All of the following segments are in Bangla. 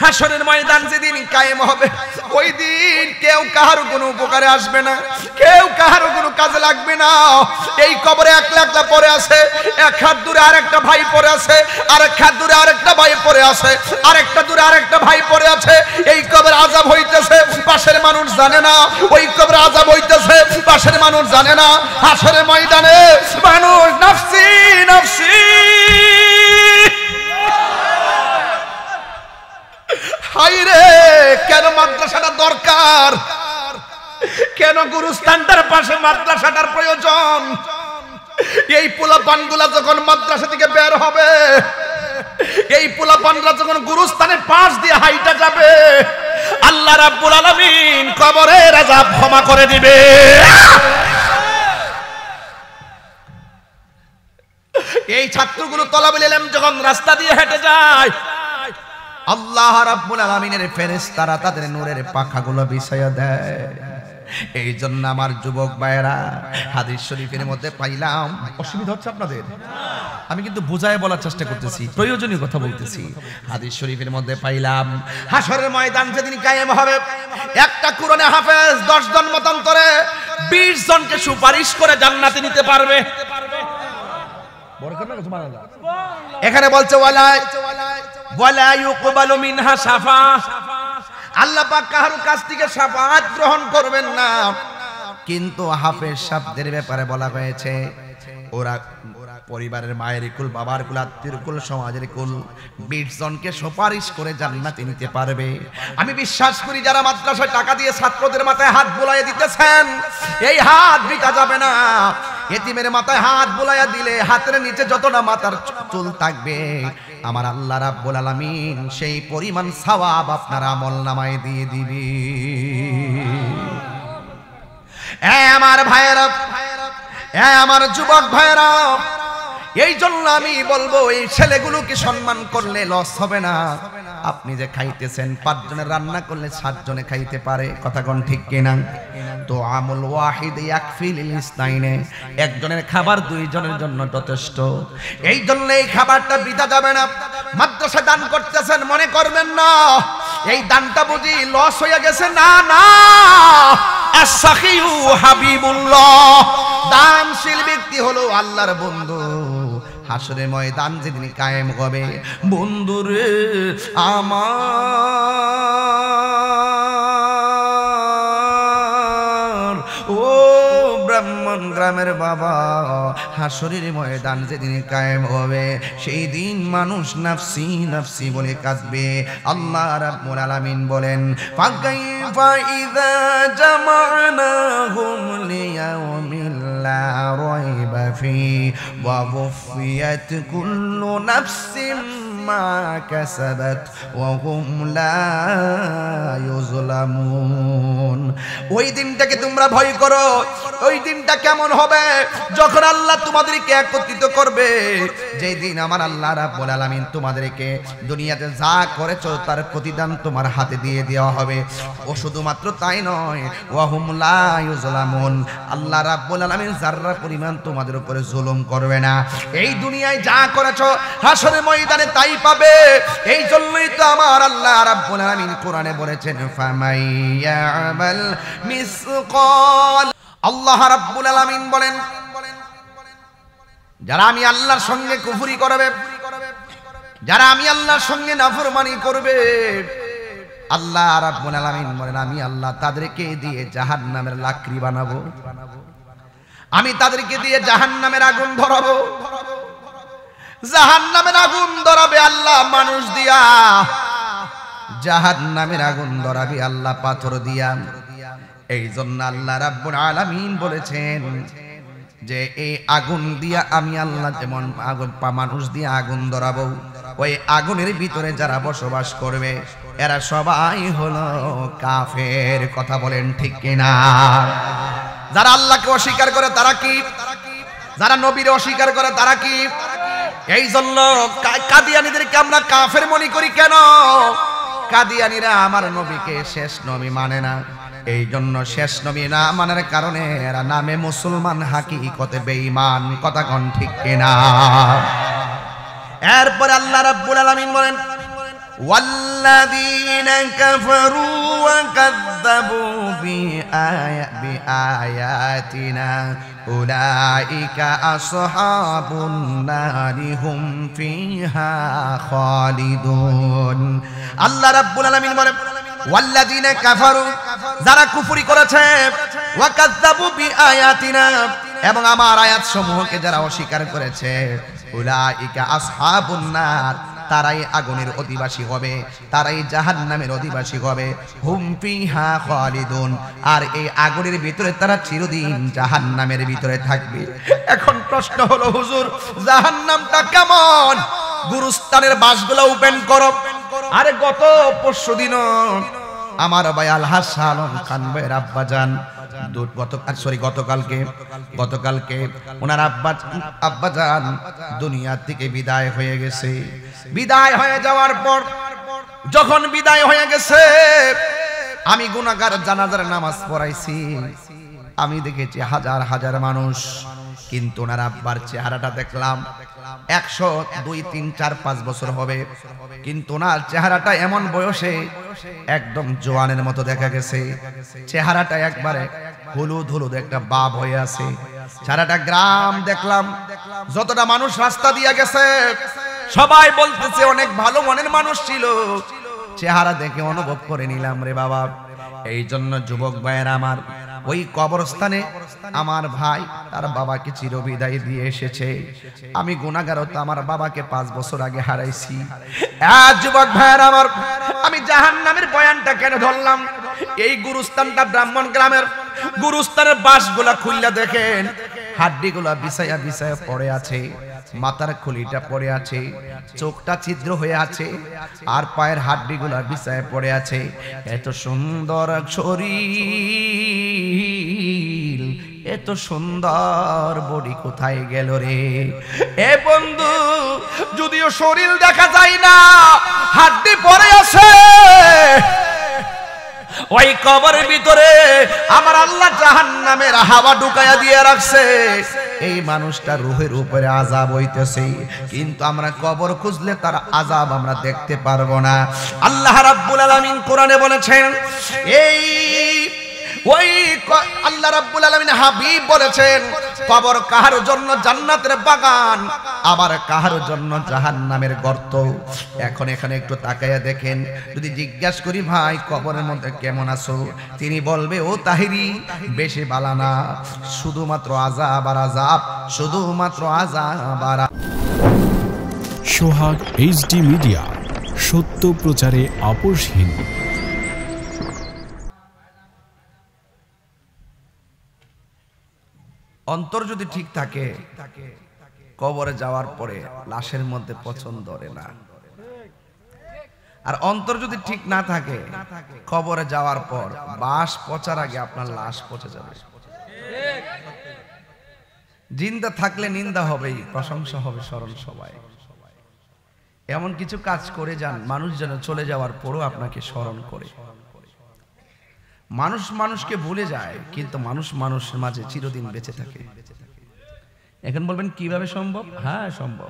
হাসরের ময়দান যেদিন কায়েম হবে ওই দিন কেউ কাহার কোনো উপকারে আসবে না, কেউ কাহার কোনো কাজে লাগবে না। এই কবরে একলা একলা পড়ে আছে, এক হাত দূরে আরেকটা ভাই পড়ে আছে, আরেক হাত দূরে আরেকটা ভাই পড়ে আছে, আরেকটা দূরে আরেকটা ভাই পড়ে আছে। এই কবরে আযাব হইতেছে, পাশের মানুষ জানে না। ওই কবরে আযাব হইতেছে, পাশের মানুষ জানে না। হাসরের ময়দানে মানুষ নাফসি নাফসি। হায়রে কেন মাদ্রাসাটা দরকার, কেন গুরুস্থানটার পাশে মাদ্রাসাটার প্রয়োজন? এই পোলাপানগুলা যখন মাদ্রাসা থেকে বের হবে, এই পোলাপানরা যখন গুরুস্থানের পাশ দিয়ে হাইটা যাবে, আল্লাহ রাব্বুল আলামিন কবরের আযাব ক্ষমা করে দিবে। এই ছাত্রগুলো তলাবুল ইলম যখন রাস্তা দিয়ে হেঁটে যায়, আল্লাহ রাব্বুল আলামিনের ফেরেশতারা তাদের নূরের পাখাগুলো বিছায়া দেয়। এই জন্য আমার যুবক ভাইরা হাদিস শরীফের মধ্যে পাইলাম, অসুবিধা হচ্ছে আপনাদের? আমি কিন্তু বুঝায় বলার চেষ্টা করতেছি, প্রয়োজনীয় কথা বলতেছি। হাদিস শরীফের মধ্যে পাইলাম হাসরের ময়দান যেদিন কায়েম হবে, একটা কোরআনে হাফেজ 10 জন মতান্তরে 20 জনকে সুপারিশ করে জান্নাতে নিতে পারবে। এখানে বলছে ওয়ালা ইউকবালু মিনহা শাফা, আল্লাহ পাক কারো কাছ থেকে শাফাআত গ্রহণ করবেন না। কিন্তু হাফেজ সাহেবদের ব্যাপারে বলা হয়েছে ওরা পরিবারের মায়ের কুল, বাবার কুল, আত্মীয় কুল, সমাজের কুল 20 জনকে সুপারিশ করে জান্নাতে নিতে পারবে। আমি বিশ্বাস করি যারা মাদ্রাসায় টাকা দিয়ে ছাত্রদের মাথায় হাত বুলাইয়া দিতেছেন, এই হাত বিটা যাবে না। এতিমের মাথায় হাত বুলাইয়া দিলে হাতের নিচে যতটা মাথার চুল থাকবে, আমার আল্লাহ রাব্বুল আলামিন সেই পরিমাণ সওয়াব আপনার আমলনামায় দিয়ে দিবে। আমার ভাইয়েরা, আমার যুবক ভাইয়েরা, এই জন্য আমি বলবো এই ছেলেগুলোকে সম্মান করলে লস হবে না। আপনি যে খাইতেছেন 5 জনের রান্না করলে 7 জনে খাইতে পারে, কথা কোন ঠিক কিনা? তো আমল ওয়াহিদ ইয়াকফিল ইসনাইনে, একজনের খাবার 2 জনের জন্য যথেষ্ট। এই জন্য এই খাবারটা বৃথা যাবে না। মাদ্রাসা দান করতেছেন মনে করবেন না এই দানটা বুঝি লস হয়ে গেছে, না না। আস-সাখিউ হাবিবুল্লাহ, দানশীল ব্যক্তি হলো আল্লাহর বন্ধু। হাসরের ময়দান যেদিন কায়েম হবে, বন্ধুরে আমার ও ব্রাহ্মণ গ্রামের বাবা, হাসরের ময়দান যেদিন কায়েম হবে, সেই দিন মানুষ নাফসি নাফসি বলে কাঁদবে। আল্লাহ রাব্বুল আলামিন বলেন ফাকাইফা ইযা জামা'নাহুম লিয়াউমিল লা রাইবা ফি ওয়া ওয়ফিয়াত কুল্লু নাফসিন মা কাসাবাত ওয়া হুম লা ইউজলামুন। ওই দিনটাকে তোমরা ভয় করো। ওই দিনটা কেমন হবে? যখন আল্লাহ তোমাদেরকে একত্রিত করবে, যেই দিন আমার আল্লাহ রাব্বুল আলামিন তোমাদেরকে দুনিয়াতে যা করেছো তার প্রতিদান তোমার হাতে দিয়ে দেওয়া হবে। ও শুধুমাত্র তাই নয়, ওয়া হুম লা ইউজলামুন, আল্লাহ রাব্বুল আলামিন যাররা পরিমাণ তোমাদের উপরে জুলুম করবে না। এই দুনিয়ায় যা করেছো হাসরের ময়দানে তাই পাবে। এই জন্যই তো আমার আল্লাহ রাব্বুল আলামিন কোরআনে বলেছেন ফামাইয়ামাল মিসকাল। আল্লাহ রাব্বুল আলামিন বলেন যারা আমি আল্লাহর সঙ্গে কুফরি করবে, যারা আমি আল্লাহর সঙ্গে নাফরমানি করবে, আল্লাহ রাব্বুল আলামিন বলেন আমি আল্লাহ তাদেরকে দিয়ে জাহান্নামের লাকড়ি বানাবো, আমি তাদেরকে দিয়ে জাহান্নামের আগুন ধরাবো। জাহান্নামের আগুন ধরাবে আল্লাহ মানুষ দিয়া, জাহান্নামের আগুন ধরাবে আল্লাহ পাথর দিয়া। এই জন্য আল্লাহ রাব্বুল আলামিন বলেছেন যে এই আগুন দিয়া আমি আল্লাহ যেমন আগুন মানুষ দিয়ে আগুন ধরাবো, ওই আগুনের ভিতরে যারা বসবাস করবে এরা সবাই হলো কাফের। কথা বলেন ঠিক কিনা? যারা আল্লাহকে অস্বীকার করে তারা কি? যারা নবীর অস্বীকার করে তারা কি? এই জন্য কাদিয়ানীদেরকে আমরা কাফের মনে করি কেন? কাদিয়ানীরা আমার নবীকে শেষ নবী মানে না। এই জন্য শেষ নবী না মানার কারণে এরা নামে মুসলমান, হাকিকতে বেঈমান। কথা কোন ঠিক কিনা? এরপর আল্লাহ রাব্বুল আলামিন বলেন والذين كفروا وكذبوا بآياتنا أولئك أصحاب النار هم فيها خالدون আল্লাহ রাব্বুল আলামিন বলেন ওয়াল্লাযীনা কাফারু যারা কুফরি করেছে ওয়া কাযযাবু বিআয়াতিনা এবং আমার আয়াত সমূহকে যারা অস্বীকার করেছে উলাইকা আসহাবুন নার তারাই আগুনের অধিবাসী হবে তারাই জাহান্নামের অধিবাসী হবে হুম ফিহা খালিদুন আর এই আগুনের ভিতরে তারা চিরদিন জাহান্নামের ভিতরে থাকবে এখন প্রশ্ন হলো হুজুর জাহান্নামটা কেমন গুরুস্থানের বাসগুলো ওপেন করো আরে গত পরশুদিন আমার ভাই আলহাজ আলম খান ভাইয়ের আব্বাজান গতকালকে ওনার আব্বাজান দুনিয়া থেকে বিদায় হয়ে গেছে বিদায় হয়ে যাওয়ার পর যখন বিদায় হয়ে গেছে আমি গুনাহগার জানাজার নামাজ পড়াইছি আমি দেখেছি হাজার হাজার মানুষ কিন্তু ওনার আব্বার চেহারাটা দেখলাম 100 2 3 4 5 বছর হবে কিন্তু ওনার চেহারাটা এমন বয়সে একদম জওয়ানের মতো দেখা গেছে চেহারাটা একবারে হলুদ হলুদ একটা বাব হয়ে আছে সারাটা গ্রাম দেখলাম যতটা মানুষ রাস্তা দিয়ে গেছে সবাই বলতেছে অনেক ভালো মনের মানুষ ছিল চেহারা দেখে অনুভব করে নিলাম রে বাবা এই জন্য যুবক ভাইয়েরা আমার ওই কবরস্থানে আমার ভাই তার বাবাকে চিরবিদায় দিয়ে এসেছে আমি গুনাহগার তো আমার বাবাকে 5 বছর আগে হারাইছি যুবক ভাইয়েরা আমার আমি জাহান্নামের বয়ানটা কেন ধরলাম এই গুরুস্থানটা ব্রাহ্মণ গ্রামের গুরুস্থানের বাসগুলা খুললা দেখেন হাড্ডিগুলা বিছায়া বিছায়া পড়ে আছে মাথার খুলিটা পড়ে আছে চোখটা ছিদ্র হয়ে আছে আর পায়ের হাড্ডিগুলা বিছায়া পড়ে আছে এত সুন্দর শরীর এত সুন্দর বডি কোথায় গেল রে এ বন্ধু যদিও শরীর দেখা যায় না হাড্ডি পড়ে আছে ওই কবরের ভিতরে আমার আল্লাহ জাহান্নামের হাওয়া ঢুকায়া দিয়ে রাখছে এই মানুষটা রূহের উপরে আযাব হইতেছে কিন্তু আমরা কবর খুঁজলে তার আযাব আমরা দেখতে পারবো না আল্লাহ রাব্বুল আলামিন কোরআনে বলেছেন এই ওই আল্লাহ রাব্বুল আলামিন হাবিব বলেছেন কবর কাহার জন্য জান্নাতের বাগান আবার কাহার জন্য জাহান্নামের গর্ত এখন এখানে একটু তাকায়া দেখেন যদি জিজ্ঞাসা করি ভাই কবরের মধ্যে কেমন আছো তিনি বলবে ও তাহিরি বেশি বালা না শুধুমাত্র আযাব আর আযাব শুধুমাত্র আযাব আর সোহাগ এইচডি মিডিয়া সত্য প্রচারে আপোষহীন অন্তর যদি ঠিক থাকে কবরে যাওয়ার পরে লাশের মধ্যে পছন্দ ধরে না আর অন্তর যদি ঠিক না থাকে কবরে যাওয়ার পর বাস পচার আগে আপনার লাশ পচে যাবে জিন্দা থাকলে নিন্দা হবেই প্রশংসা হবে স্মরণ সবাই এমন কিছু কাজ করে যান মানুষ যেন চলে যাওয়ার পরও আপনাকে স্মরণ করে মানুষ মানুষকে ভুলে যায় কিন্তু মানুষ মানুষের মাঝে চিরদিন বেঁচে থাকে এখন বলবেন কিভাবে সম্ভব হ্যাঁ সম্ভব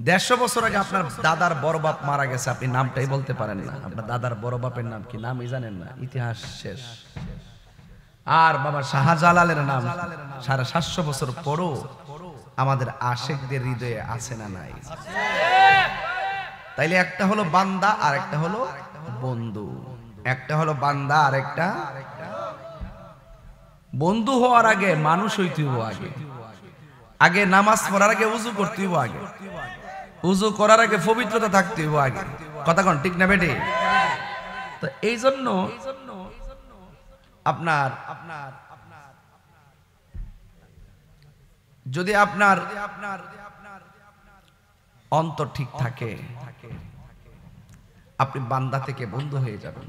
150 বছর আগে আপনার দাদার বড় বাপ মারা গেছে আপনি নামটাই বলতে পারেন না আপনার দাদার বড় বাপের নাম কি নামই জানেন না ইতিহাস শেষ আর বাবা শাহজালালের নাম 750 বছর পরও আমাদের আশিকদের হৃদয়ে আছে না নাই তাইলে একটা হলো বান্দা আর একটা হলো বন্ধু একটা হলো বান্দা আর একটা বন্ধু হওয়ার আগে মানুষ হইতে হইব আগে নামাজ পড়ার আগে ওযু করতে হইব আগে ওযু করার আগে পবিত্রতা থাকতে হইব আগে কথা কোন ঠিক না বেটি তো এই জন্য আপনার যদি আপনার অন্তর ঠিক থাকে আপনি বান্দা থেকে বন্ধু হয়ে যাবেন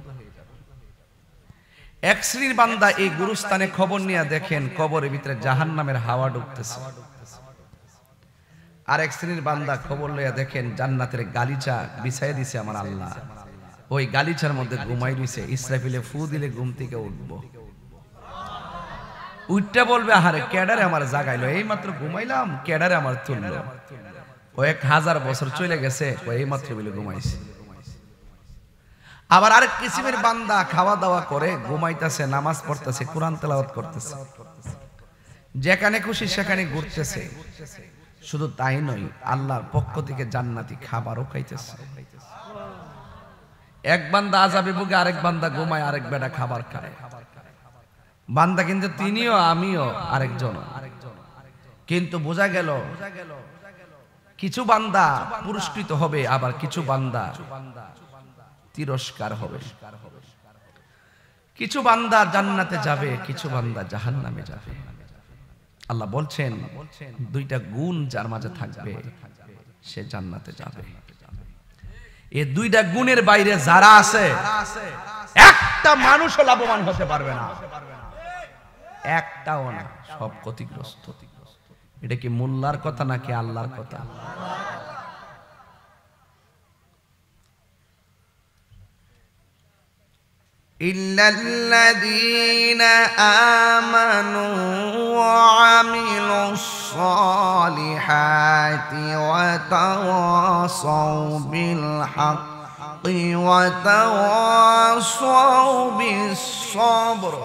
এক শ্রেণীর বান্দা এই গুরুস্থানে খবর নিয়ে দেখেন কবরের ভিতরে জাহান্নামের হাওয়া ঢুকতেছে আর এক শ্রেণীর বান্দা খবর লইয়া দেখেন জান্নাতের গালিচা বিছাইয়া দিছে আমার আল্লাহ ওই গালিচার মধ্যে ঘুমাই রইছে ইসরাফিলে ফু দিলে ঘুম থেকে উঠবো উঠতে বলবে আরে কেডারে আমার জাগাইলো এই মাত্র ঘুমাইলাম কেডারে আমার তুললো কয়েক হাজার বছর চলে গেছে এই মাত্র বলে ঘুমাইছে আবার আরেক কিসিমের বান্দা খাওয়া দাওয়া করে ঘুমাইতেছে, নামাজ পড়তেছে, কোরআন তেলাওয়াত করতেছে, যেখানে খুশি সেখানে ঘুরতেছে। শুধু তাই নয়, আল্লাহর পক্ষ থেকে জান্নাতি খাবারও খাইতেছে। এক বান্দা আযাবে ভোগে, আরেক বান্দা ঘুমায়, আরেক বেটা খাবার খায়। বান্দা কিন্তু তিনিও, আমিও, আরেকজন। কিন্তু বোঝা গেল কিছু বান্দা পুরস্কৃত হবে, আবার কিছু বান্দা তিরস্কার হবে। কিছু বান্দা জান্নাতে যাবে, কিছু বান্দা জাহান্নামে যাবে। আল্লাহ বলছেন দুইটা গুণ যার মাঝে থাকবে সে জান্নাতে যাবে। এই দুইটা গুণের বাইরে যারা আছে একটা মানুষও লাভবান হতে পারবে না, একটাও না, সব ক্ষতিগ্রস্ত। এটা কি মোল্লার কথা নাকি আল্লাহর কথা? ইল্লাল্লাযীনা আমানু ওয়া আমিলুস সালিহাতি ওয়া তাওয়াসাউ বিল হাক্কি ওয়া তাওয়াসাউ বিস সাবর।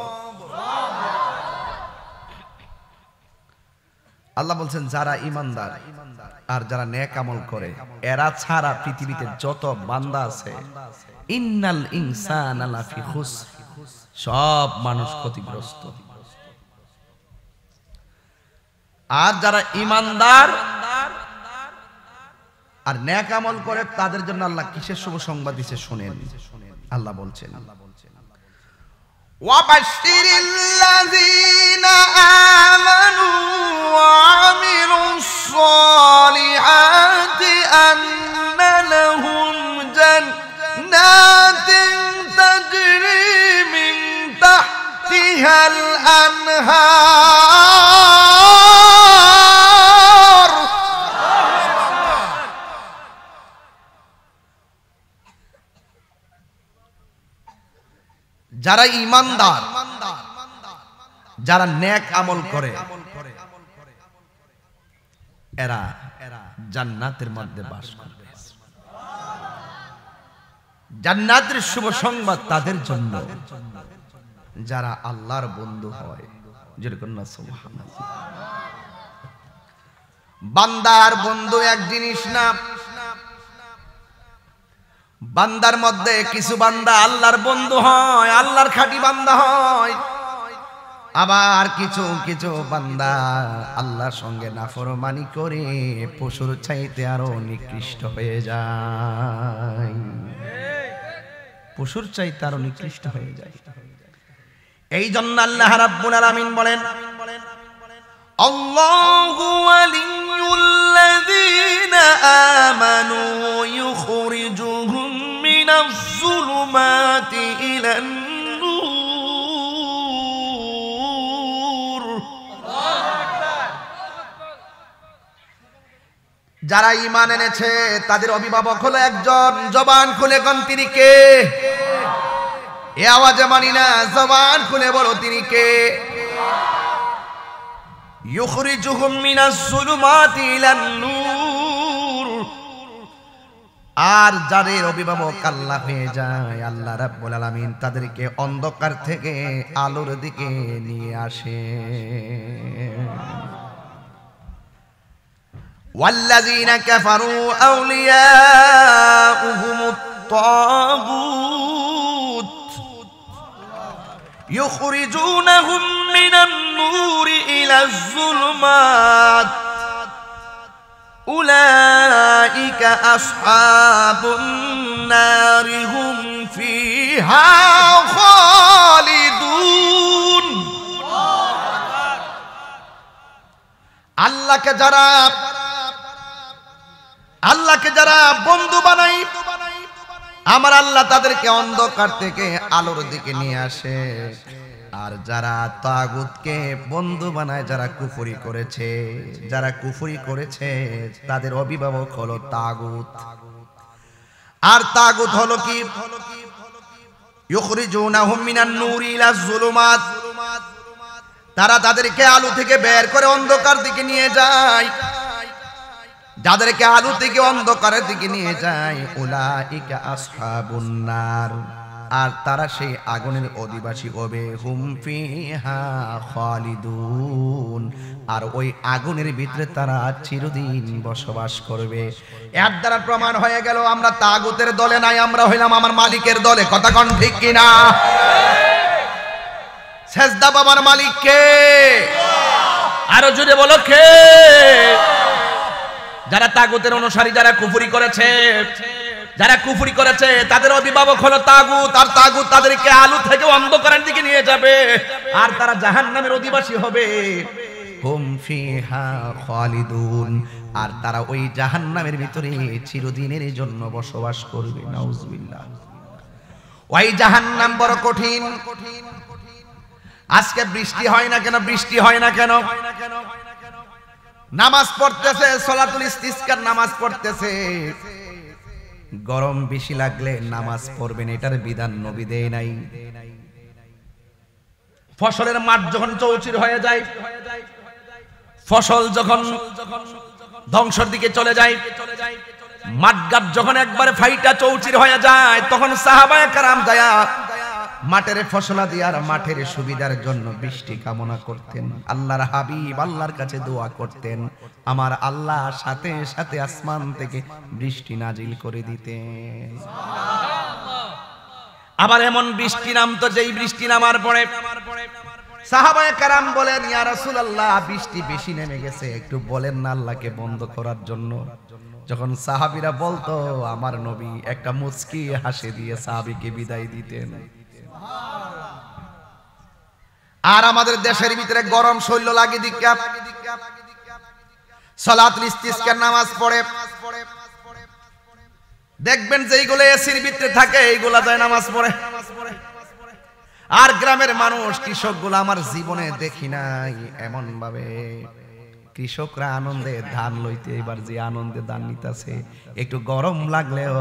আল্লাহ বলছেন যারা ঈমানদার আর যারা নেক আমল করে এরা ছাড়া পৃথিবীতে যত বান্দা আছে, ইন্নাল ইনসানা লাফি খুসর, সব মানুষ ক্ষতিগ্রস্ত। আর যারা ঈমানদার আর নেক আমল করে তাদের জন্য আল্লাহ কিসের শুভ সংবাদ দিয়েছে শুনেন। আল্লাহ বলছেন ওয়াবাশশিরিল লাযীনা আমানু ওয়া আমিলুস সালিহাতি আন্না লাহুম জান্নাতিন তাজরি মিন তাহতিহাল আনহার। যারা ঈমানদার, যারা নেক আমল করে এরা জান্নাতের মধ্যে বাস করবে। জান্নাতের শুভ সংবাদ তাদের জন্য যারা আল্লাহর বন্ধু হয়। যেরকম না সুবহানাল্লাহ। বান্দার বন্ধু এক জিনিস না, বান্দার মধ্যে কিছু বান্দা আল্লাহর বন্ধু হয়, আল্লাহর খাঁটি বান্দা হয়। আবার কিছু কিছু বান্দা আল্লাহর সঙ্গে নাফরমানি করে পশুর চাইতে আরো নিকৃষ্ট হয়ে যায়, পশুর চাইতে আরো নিকৃষ্ট হয়ে যায়। এই জন্য আল্লাহ রাব্বুল আলামিন বলেন আল্লাহু ওয়ালিয়ুল্লাযীনা আমানু ইউখরিজুহুম মিনাজ যুলুমাতি ইলান নূর। যারা ঈমান এনেছে তাদের অভিভাবক হলো একজন, জবান খুলে কোন তিনি কে? এ আওয়াজে মানি না, জবান খুলে বলো তিনি কে? ইউখরিজুহুম মিনাজ যুলুমাতি ইলান নূর। আর যাদের অভিভাবক আল্লাহ হয়ে যায়, আল্লাহ রাব্বুল আলামিন তাদেরকে অন্ধকার থেকে আলোর দিকে নিয়ে আসে। ওয়াল্লাযীনা কাফারু আউলিয়াউহুমুত তাগুত يخرجونهم من النور إلى الظلمات أولئك أصحاب النار هم فيها خالدون। আল্লাহকে যারা বন্ধু বানাই, আমার আল্লাহ তাদেরকে অন্ধকার থেকে আলোর দিকে নিয়ে আসে। আর যারা তাগুতকে বন্ধু বানায়, যারা কুফরি করেছে, যারা কুফরি করেছে তাদের অভিভাবক হলো তাগুত। আর তাগুত হলো কি? ইউখরিজুনাহুম মিনান নূরি ইলাজ যুলুমাত, তারা তাদেরকে আলো থেকে বের করে অন্ধকার দিকে নিয়ে যায়। যাদেরকে আলো থেকে অন্ধকারের দিকে নিয়ে যায় উলাইকা আসহাবুন নার, আর তারা সেই আগুনের অধিবাসী হবে। হুম ফিহা খালিদুন, আর ওই আগুনের ভিতরে তারা চিরদিন বসবাস করবে। এর দ্বারা প্রমাণ হয়ে গেল আমরা তাগুতের দলে নাই, আমরা হইলাম আমার মালিকের দলে। কথা কোন ঠিক কিনা? সেজদা বাবার মালিক কে? আরো জোরে বলো কে? যারা তাগুতের অনুসারী, যারা কুফরি করেছে, যারা কুফরি করেছে তাদের অভিভাবক হলো তাগুত, আর তাগুত তাদেরকে আলো থেকে অন্ধকারের দিকে নিয়ে যাবে, আর তারা জাহান্নামের অধিবাসী হবে। হুম ফিহা খালিদুন, আর তারা ওই জাহান্নামের ভিতরে চিরদিনের জন্য বসবাস করবে। নাউজুবিল্লাহ। ওই জাহান্নাম বড় কঠিন। আজকে বৃষ্টি হয় না কেন? বৃষ্টি হয় না কেন? নামাজ পড়তেছে, সালাতুল ইস্তিসকার নামাজ পড়তেছে, গরম বেশি লাগলে নামাজ পড়বেন, এটার বিধান নবী দেয় নাই। ফসলের মাঠ যখন চৌচির হয়ে যায়, ফসল যখন ধ্বংসের দিকে চলে যায়, মাঠঘাট যখন একবারে ফাইটা চৌচির হয়ে যায়, তখন সাহাবায়ে কেরাম যায়া মাঠের ফসলাদি আর মাঠের সুবিধার জন্য বৃষ্টি কামনা করতেন। আল্লাহর হাবিব আল্লাহর কাছে দোয়া করতেন, আমার আল্লাহ সাথে সাথে আসমান থেকে বৃষ্টি নাজিল করে দিতেন। আবার এমন বৃষ্টি নামতো, যেই বৃষ্টি নামার পরে সাহাবায়ে কেরাম বলেন, ইয়া রাসূলুল্লাহ বৃষ্টি বেশি নেমে গেছে, একটু বলেন না আল্লাহকে বন্ধ করার জন্য। যখন সাহাবীরা বলতো, আমার নবী একটা মুচকি হাসি দিয়ে সাহাবীকে বিদায় দিতেন। আর আমাদের দেশের ভিতরে গরম শৈল লাগে দিকা সালাতুল ইস্তিসকার নামাজ পড়ে, দেখবেন যে এইগুলো এসির ভিতরে থাকে, এইগুলা যায় নামাজ পড়ে। আর গ্রামের মানুষ, কৃষকগুলো আমার জীবনে দেখি নাই এমন ভাবে। কৃষকরা আনন্দে ধান লইতে, এবার যে আনন্দে ধান নিতেছে, একটু গরম লাগলেও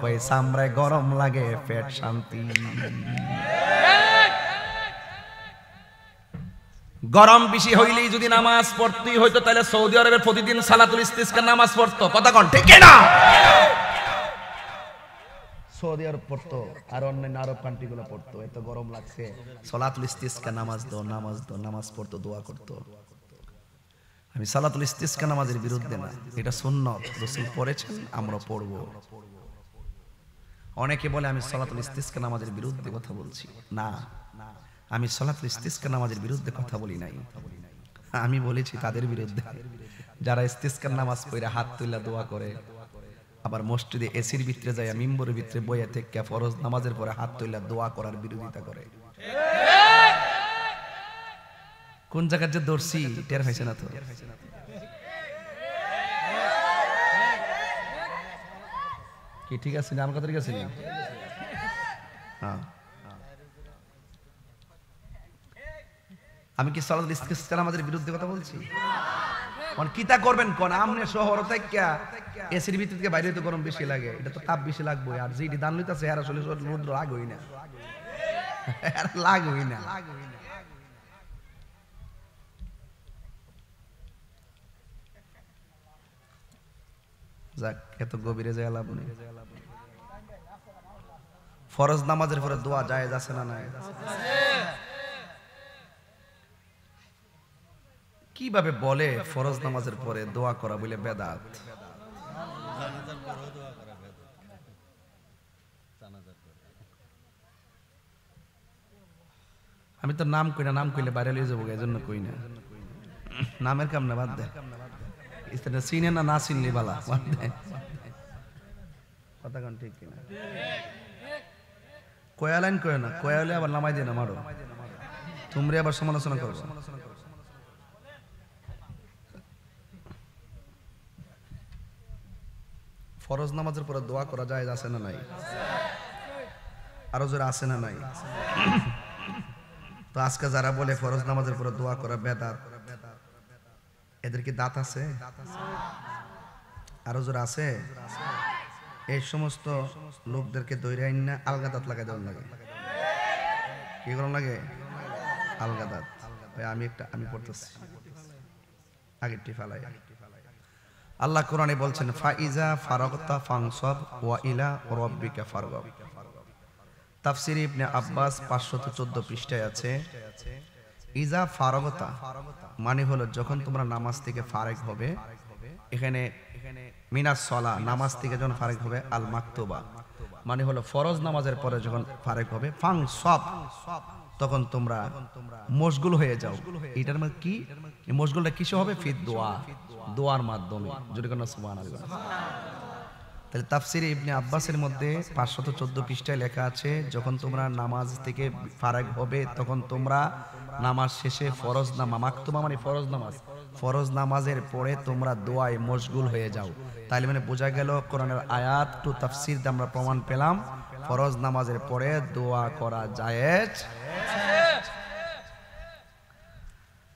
কয় চামড়ায় গরম লাগে, পেট শান্তি। গরম বেশি হইলেই যদি নামাজ পড়তেই হইতো, তাহলে সৌদি আরবে প্রতিদিন সালাতুল ইস্তিসকার নামাজ পড়তো। কথা কোন ঠিক না? সৌদি আরব পড়তো, আর অন্যান্য আরব কান্ট্রি গুলো পড়তো। এত গরম লাগছে, সালাতুল ইস্তিসকার নামাজ দাও, নামাজ দাও, নামাজ পড়তো, দোয়া করতো। আমি সালাতুল ইস্তিসকার নামাজের বিরুদ্ধে না, এটা সুন্নাত, রাসূল পড়েছেন, আমরা পড়ব। অনেকে বলে আমি সালাতুল ইস্তিসকার নামাজের বিরুদ্ধে কথা বলছি। না, আমি সালাতুল ইস্তিসকার নামাজের বিরুদ্ধে কথা বলি নাই। আমি বলেছি তাদের বিরুদ্ধে যারা ইস্তিসকার নামাজ পড়ে হাত তুলে দোয়া করে, আবার মসজিদে এসির ভিতরে যায়, মিম্বরের ভিতরে বইয়া থেকে ফরজ নামাজের পরে হাত তুলে দোয়া করার বিরোধিতা করে। কোন জায়গায় যে দর্শি টের পাইছে না তো? কি ঠিক আছে না? আমার কথা ঠিক আছে না? হ্যাঁ, আমি কি সালাতুল ইস্তিসকার নামাজের বিরুদ্ধে কথা বলছি? কোন কিতা করবেন কোন? আমনে শহর থেকে এসির ভিতর থেকে বাইরে তো গরম বেশি লাগে, এটা তো তাপ বেশি লাগবে। আর যেটি দান লইতাছে এর আসলে রোদ্র লাগই না, এর লাগই না। যাক, এত গভীরে যায় লাভ নেই। ফরজ নামাজের পরে দোয়া জায়েজ আছে না নাই? কিভাবে বলে ফরজ নামাজের পরে দোয়া করা বলে বেদাত? আমি তো নাম কই না, নাম কইলে বাইরে লিয়ে যাবো, এই জন্য কই না। নামের কাম না, বাদ দে। চিনে না, না চিনলে বালা, বাদ দে। কথা কোন ঠিক কিনা? কয়া লাইন কয় না, কয়া হলে আবার নামাই দিয়ে না মারো, তোমরা আবার সমালোচনা করো। ফরজ নামাজের পরে দোয়া করা যায় আছে না নাই? আরো জোরে আছে না নাই? তো আজকে যারা বলে ফরজ নামাজের পরে দোয়া করা বেদাত, এদের কি দাঁত আছে? আরো জোরে আছে? এই সমস্ত লোকদেরকে দৈরে আইন না, আলগা দাঁত লাগাই দেওয়ার লাগে। কি করার লাগে? আলগা দাঁত। আমি পড়তেছি, আগেরটি ফেলাই। আল্লাহ কোরআনে বলছেন ফাইজা ফারাগতা ফানসাব ওয়া ইলা রাব্বিকা ফারগাব। তাফসীর ইবনে আব্বাস 514 পৃষ্ঠায় আছে ইজা ফারাগতা মানে হলো যখন তোমরা নামাজ থেকে ফারেক হবে। এখানে মিনাস সালা নামাজ থেকে যখন ফারেক হবে, আল মাকতুবা মানে হলো ফরজ নামাজের পরে যখন ফারেক হবে, ফানসাব তখন তোমরা মশগুল হয়ে যাও। এটার মানে কি? মশগুলটা কিসে হবে? ফিদ দোয়া, দোয়ার মাধ্যমে। যদি কোনো সুবহানাল্লাহ। তাহলে তাফসীরে ইবনে আব্বাসের মধ্যে 514 পৃষ্ঠায় লেখা আছে যখন তোমরা নামাজ থেকে ফারাগ হবে তখন তোমরা নামাজ শেষে ফরজ নামাজ, মাকতুবা মানে ফরজ নামাজ, ফরজ নামাজের পরে তোমরা দোয়ায় মশগুল হয়ে যাও। তাইলে মানে বোঝা গেল কোরআনের আয়াত টু তাফসীর দিয়ে আমরা প্রমাণ পেলাম ফরজ নামাজের পরে দোয়া করা জায়েজ।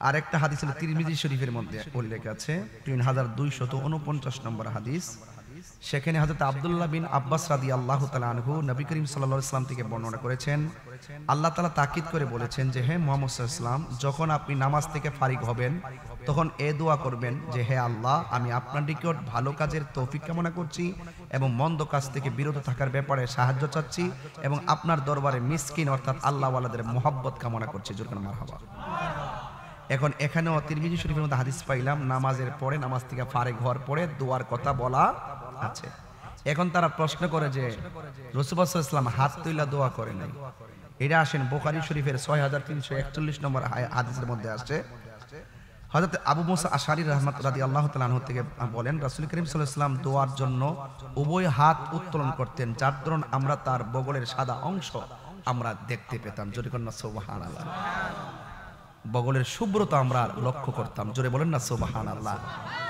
আরেকটা হাদিস হলো তিরমিজি শরীফের মধ্যে উল্লেখ আছে 3249 নম্বর হাদিস। সেখানে হযরত আব্দুল্লাহ বিন আব্বাস রাদিয়াল্লাহু তাআলা আনহু নবী করিম সাল্লাল্লাহু আলাইহি ওয়াসাল্লাম থেকে বর্ণনা করেছেন আল্লাহ তাআলা তাকিদ করে বলেছেন যে হে মুহাম্মদ সাল্লাল্লাহু আলাইহি ওয়াসাল্লাম যখন আপনি নামাজ থেকে ফারিগ হবেন তখন এই দোয়া করবেন যে হে আল্লাহ আমি আপনার নিকট ভালো কাজের তৌফিক কামনা করছি এবং মন্দ কাজ থেকে বিরত থাকার ব্যাপারে সাহায্য চাচ্ছি এবং আপনার দরবারে মিসকিন অর্থাৎ আল্লাহওয়ালাদের মহব্বত কামনা করছি। জোরে করে মারহাবা। এখন এখানেও তিরমিজি শরীফের মধ্যে হাদিস পাইলাম নামাজের পরে, নামাজ থেকে ফারেক হওয়ার পরে দোয়ার কথা বলা আছে। এখন তারা প্রশ্ন করে যে রাসূলুল্লাহ সাল্লাল্লাহু আলাইহি ওয়াসাল্লাম হাত তুইলা দোয়া করে নাই। এটা আসেন বুখারী শরীফের 6341 নম্বর হাদিসের মধ্যে আসছে হযরত আবু মুসা আশআরী রাদিয়াল্লাহু তাআলা আনহু থেকে বলেন রাসূল করিম সাল্লাল্লাহু আলাইহি ওয়াসাল্লাম দোয়ার জন্য উভয় হাত উত্তোলন করতেন যার দরুন আমরা তার বগলের সাদা অংশ আমরা দেখতে পেতাম। জোরে বলেন না সুবহানাল্লাহ। বগলের শুভ্রতা আমরা লক্ষ্য করতাম। জোরে বলেন না সুবহানাল্লাহ।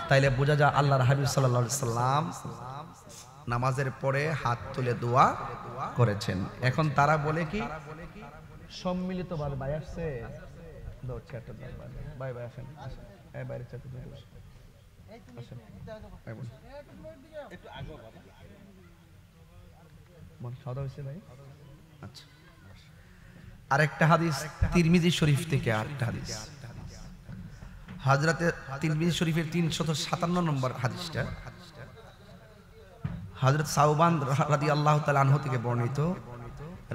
তাইলে বোঝা যায় আল্লাহর হাবিব সাল্লাল্লাহু আলাইহি সাল্লাম নামাজের পরে হাত তুলে দোয়া করেছেন। এখন তারা বলে কি সম্মিলিতভাবে ভাই আসছে ভাই ভাই আসেন এই বাইরে চাকরি বসে আসেন ভাই বল একটু আগে বাবা মন খাওয়া হয়েছে ভাই। আচ্ছা আরেকটা হাদিস তিরমিজি শরীফ থেকে আরেকটা হাদিস হযরতে তিরমিজি শরীফের 357 নম্বর হাদিসটা হযরত সাওবান রাদিয়াল্লাহু তাআলা আনহু থেকে বর্ণিত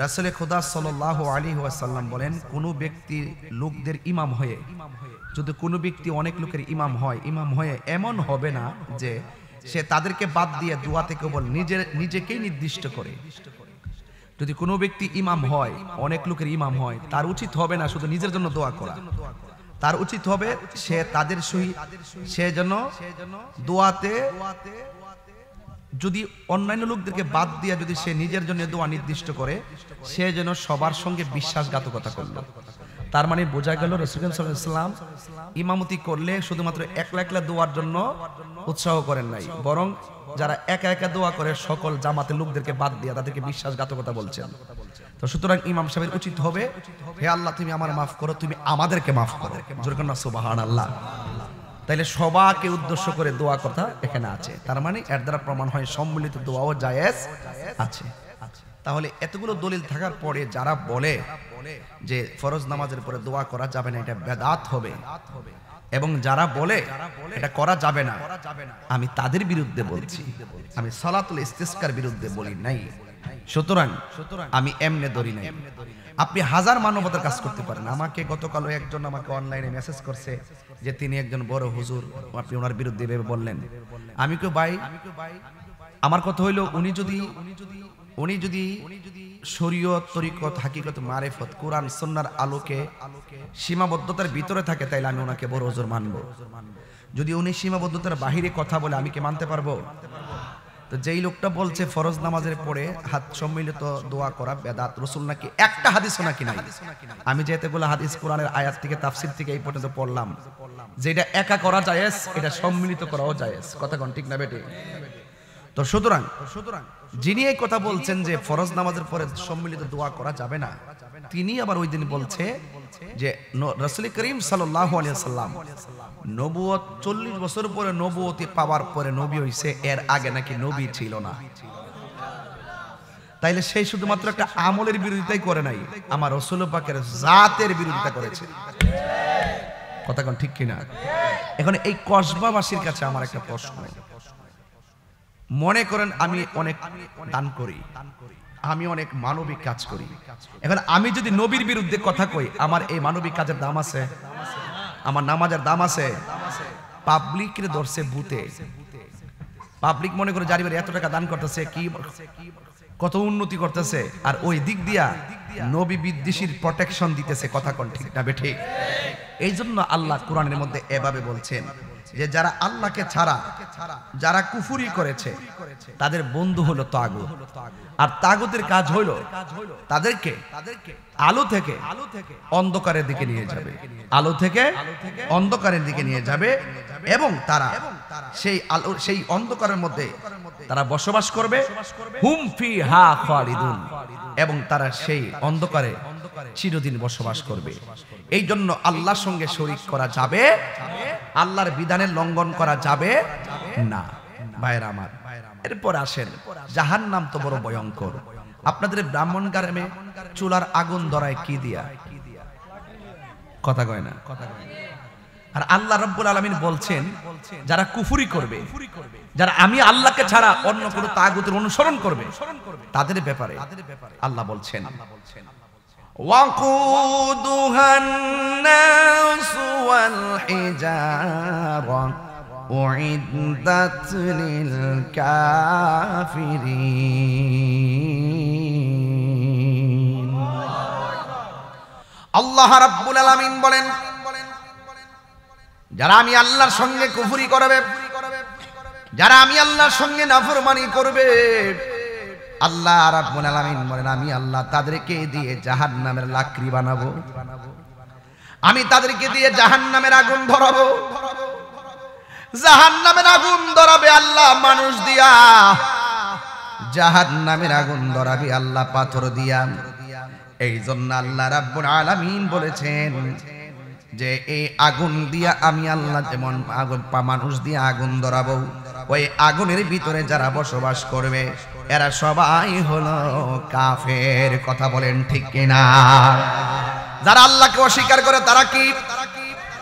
রাসূল খোদা সাল্লাল্লাহু আলাইহি ওয়াসাল্লাম বলেন কোন ব্যক্তি লোকদের ইমাম হয়ে, যদি কোনো ব্যক্তি অনেক লোকের ইমাম হয়ে এমন হবে না যে সে তাদেরকে বাদ দিয়ে দোয়াতে কেবল নিজেকেই নির্দিষ্ট করে। যদি কোনো ব্যক্তি ইমাম হয়, অনেক লোকের ইমাম হয়, তার উচিত হবে না শুধু নিজের জন্য দোয়া করা, তার উচিত হবে সে তাদের সহিত সে যেন দোয়াতে যদি অন্যান্য লোকদেরকে বাদ দিয়ে যদি সে নিজের জন্য দোয়া নির্দিষ্ট করে সে যেন সবার সঙ্গে বিশ্বাসঘাতকতা করলো। তার মানে বোঝা গেল রাসূল সাল্লাল্লাহু আলাইহি ওয়াসাল্লাম ইমামতি করলে শুধুমাত্র একলা একলা দোয়ার জন্য উৎসাহ করেন নাই, বরং যারা একা একা দোয়া করে সকল জামাতের লোকদেরকে বাদ দিয়ে তাদেরকে বিশ্বাসঘাতকতা বলছেন। তো সুতরাং ইমাম সাহেবের উচিত হবে হে আল্লাহ তুমি আমার মাফ করো, তুমি আমাদেরকে মাফ করো। জোরে করে সুবহানাল্লাহ। তাইলে সবাইকে উদ্দেশ্য করে দোয়া কথা এখানে আছে, তার মানে এর দ্বারা প্রমাণ হয় সম্মিলিত দোয়াও জায়েজ আছে। তাহলে এতগুলো দলিল থাকার পরে যারা বলে যে ফরজ নামাজের পরে দোয়া করা যাবে না, এটা বেদাত হবে, এবং যারা বলে এটা করা যাবে না, আমি তাদের বিরুদ্ধে বলছি, আমি সালাতুল ইস্তিসকার বিরুদ্ধে বলি নাই। সুতরাং আমি এমনে ধরি নাই। আপনি হাজার মানবতার কাজ করতে পারেন। আমাকে গতকালও একজন আমাকে অনলাইনে মেসেজ করছে যে তিনি একজন বড় হুজুর, আপনি ওনার বিরুদ্ধে ভেবে বললেন। আমি কই ভাই আমার কথা হইল উনি যদি শরীয়ত তরিকত হাকিকত মারিফত কোরআন সুন্নাহর আলোকে সীমাবদ্ধতার ভিতরে থাকে তাইলে আমি ওনাকে বড় হুজুর মানবো। যদি উনি সীমাবদ্ধতার বাহিরে কথা বলে আমি কি মানতে পারবো? তো যেই লোকটা বলছে ফরজ নামাজের পরে হাত সম্মিলিত দোয়া করা বেদাত, রাসূল নাকি একটা হাদিসও নাকি নাই। আমি যে এতগুলো হাদিস কোরআনের আয়াত থেকে তাফসীর থেকে এই পর্যন্ত পড়লাম, যেটা একা করা জায়েজ এটা সম্মিলিত করাও জায়েজ। কথা কোন ঠিক না বেটি? তো সুতরাং যিনি এই কথা বলছেন যে ফরজ নামাজের পরে সম্মিলিত দোয়া করা যাবে না, তিনি আবার ওই দিন বলছে যে রাসূল করিম সাল্লাল্লাহু আলাইহি ওয়াসাল্লাম নবুয়ত 40 বছর পরে নবুয়তি পাওয়ার পরে নবী হইছে, এর আগে নাকি নবী ছিল না। তাইলে সেই শুধুমাত্র একটা আমলের বিরোধিতাই করে নাই, আমার রাসূল পাকের জাতের বিরোধিতা করেছে। কথা কোন ঠিক কিনা? এখন এই কসবাবাসীর কাছে আমার একটা প্রশ্ন, মনে করেন আমি অনেক দান করি, আমি অনেক মানবিক কাজ করি, এখন আমি যদি নবীর বিরুদ্ধে কথা কই, আমার এই মানবিক কাজের দাম আছে? আমার নামাজের দাম আছে? পাবলিকের ধরছে ভূতে, পাবলিক মনে করে জারিবারে এত টাকা দান করতেছে, কি কত উন্নতি করতেছে, আর ওই দিক দিয়া নবী বিদ্বেষীর প্রোটেকশন দিতেছে। কথা কোন ঠিক না বেঠিক? এই জন্য আল্লাহ কোরআনের মধ্যে এভাবে বলছেন যে যারা আল্লাহকে ছাড়া যারা কুফরি করেছে তাদের বন্ধু হলো তাগুত, আর তাগুতের কাজ হলো তাদেরকে আলো থেকে অন্ধকারের দিকে নিয়ে যাবে, আলো থেকে অন্ধকারের দিকে নিয়ে যাবে, এবং তারা সেই আলো সেই অন্ধকারের মধ্যে তারা বসবাস করবে, হুম ফিহা খালিদুন, এবং তারা সেই অন্ধকারে চিরদিন বসবাস করবে। এই জন্য আল্লাহর সঙ্গে শরীক করা যাবে, আল্লাহর বিধানের লঙ্ঘন করা যাবে না। ভাইরা আমার, এরপর আসেন জাহান্নাম তো বড় ভয়ঙ্কর। আপনাদের ব্রাহ্মণ গ্রামে চুলার আগুন ধরায় কি দিয়া? কথা কয় না। আর আল্লাহ রাব্বুল আলামিন বলছেন যারা কুফরি করবে, যারা আমি আল্লাহকে ছাড়া অন্য কোনো তাগুতের অনুসরণ করবে, তাদের ব্যাপারে আল্লাহ বলছেন وقودها الناس والحجارة أعدت للكافرين আল্লাহ রাব্বুল আলামিন বলেন যারা আমি আল্লাহর সঙ্গে কুফরি করবে, যারা আমি আল্লাহর সঙ্গে নাফরমানি করবে, আল্লাহ রাব্বুল আলামিন বলেন আমি আল্লাহ তাদেরকে দিয়ে জাহান্নামের লাকড়ি বানাবো, আমি তাদেরকে দিয়ে জাহান্নামের আগুন ধরাবো। জাহান্নামের আগুন ধরাবে আল্লাহ মানুষ দিয়া, জাহান্নামের আগুন ধরাবে আল্লাহ পাথর দিয়া। এই জন্য আল্লাহ রাব্বুল আলামিন বলেছেন যে এই আগুন দিয়া আমি আল্লাহ যেমন আগুন মানুষ দিয়ে আগুন ধরাবো, ওই আগুনের ভিতরে যারা বসবাস করবে এরা সবাই হলো কাফের। কথা বলেন ঠিক কিনা? যারা আল্লাহকে অস্বীকার করে তারা কি?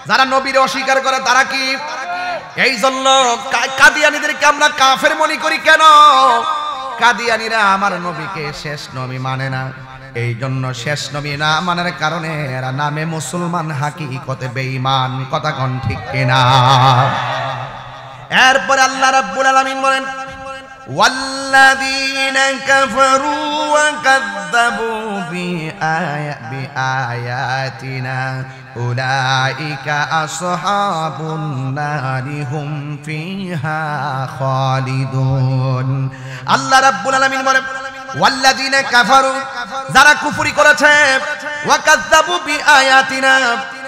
যারা নবীর অস্বীকার করে তারা কি? এই জন্য কাদিয়ানীদেরকে আমরা কাফের মনে করি কেন? কাদিয়ানীরা আমার নবীকে শেষ নবী মানে না, এই জন্য শেষ নবী না মানার কারণে এরা নামে মুসলমান, হাকিকতে বেঈমান। কথা কোন ঠিক কিনা? এরপর আল্লাহ রাব্বুল আলামিন বলেন ওয়াল্লাযীনা কাফারু ওয়া কাযযাবু বিআয়াতিনা উলাইকা আসহাবুন নারি হুম ফিহা খালিদুন। আল্লাহ রাব্বুল আলামিন বলেন ওয়াল্লাযীনা কাফারু, যারা কুফরি করেছে, ওয়া কাযযাবু বিআয়াতিনা,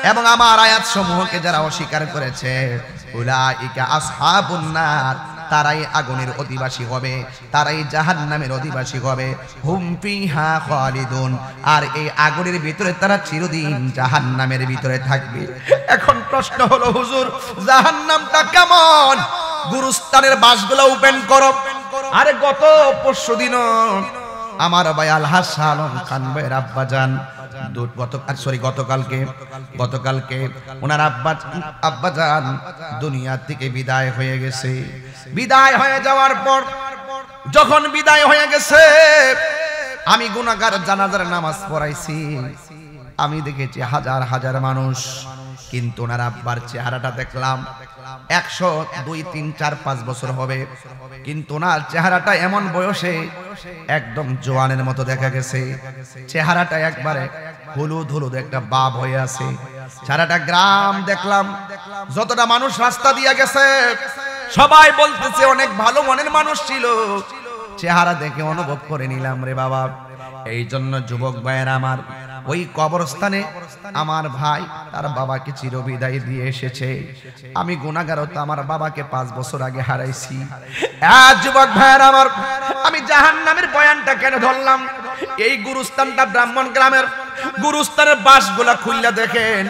এবং আমার আয়াত সমূহকে যারা অস্বীকার করেছে, উলাইকা আসহাবুন নার, তারাই আগুনের অধিবাসী হবে, তারাই জাহান্নামের অধিবাসী হবে, হুম ফিহা খালিদুন, আর এই আগুনের ভিতরে তারা চিরদিন জাহান্নামের ভিতরে থাকবে। এখন প্রশ্ন হলো হুজুর জাহান্নামটা কেমন? গুরুস্থানের বাসগুলো ওপেন করো। আরে গত পরশুদিন আমার ভাই আলহাজ শাহ আলম খান ভাইয়ের আব্বাজান গতকালকে ওনার আব্বাজান দুনিয়া থেকে বিদায় হয়ে গেছে। বিদায় হয়ে যাওয়ার পর যখন বিদায় হয়ে গেছে, আমি গুনাহগার জানাজার নামাজ পড়াইছি, আমি দেখেছি হাজার হাজার মানুষ, কিন্তু ওনার আব্বার চেহারাটা দেখলাম 100, 2, 3, 4, 5 বছর হবে, কিন্তু ওনার চেহারাটা এমন বয়সে একদম জোয়ানের মতো দেখা গেছে। চেহারাটা একবারে হলুদ হলুদ একটা বাপ হয়ে আছে। সারাটা গ্রাম দেখলাম, যতটা মানুষ রাস্তা দিয়ে গেছে সবাই বলতেছে অনেক ভালো মনের মানুষ ছিল। চেহারা দেখে অনুভব করে নিলাম রে বাবা। এই জন্য যুবক ভাইয়েরা আমার, ওই কবরস্থানে আমার ভাই তার বাবাকে চিরবিদায় দিয়ে এসেছে। আমি গুনাহগার, তো আমার বাবাকে 5 বছর আগে হারাইছি। যুবক ভাইয়েরা আমার, আমি জাহান্নামের বয়ানটা কেন ধরলাম? এই গুরুস্থানটা ব্রাহ্মণ গ্রামের, গুরুস্থানের বাঁশগুলা খুললা দেখেন,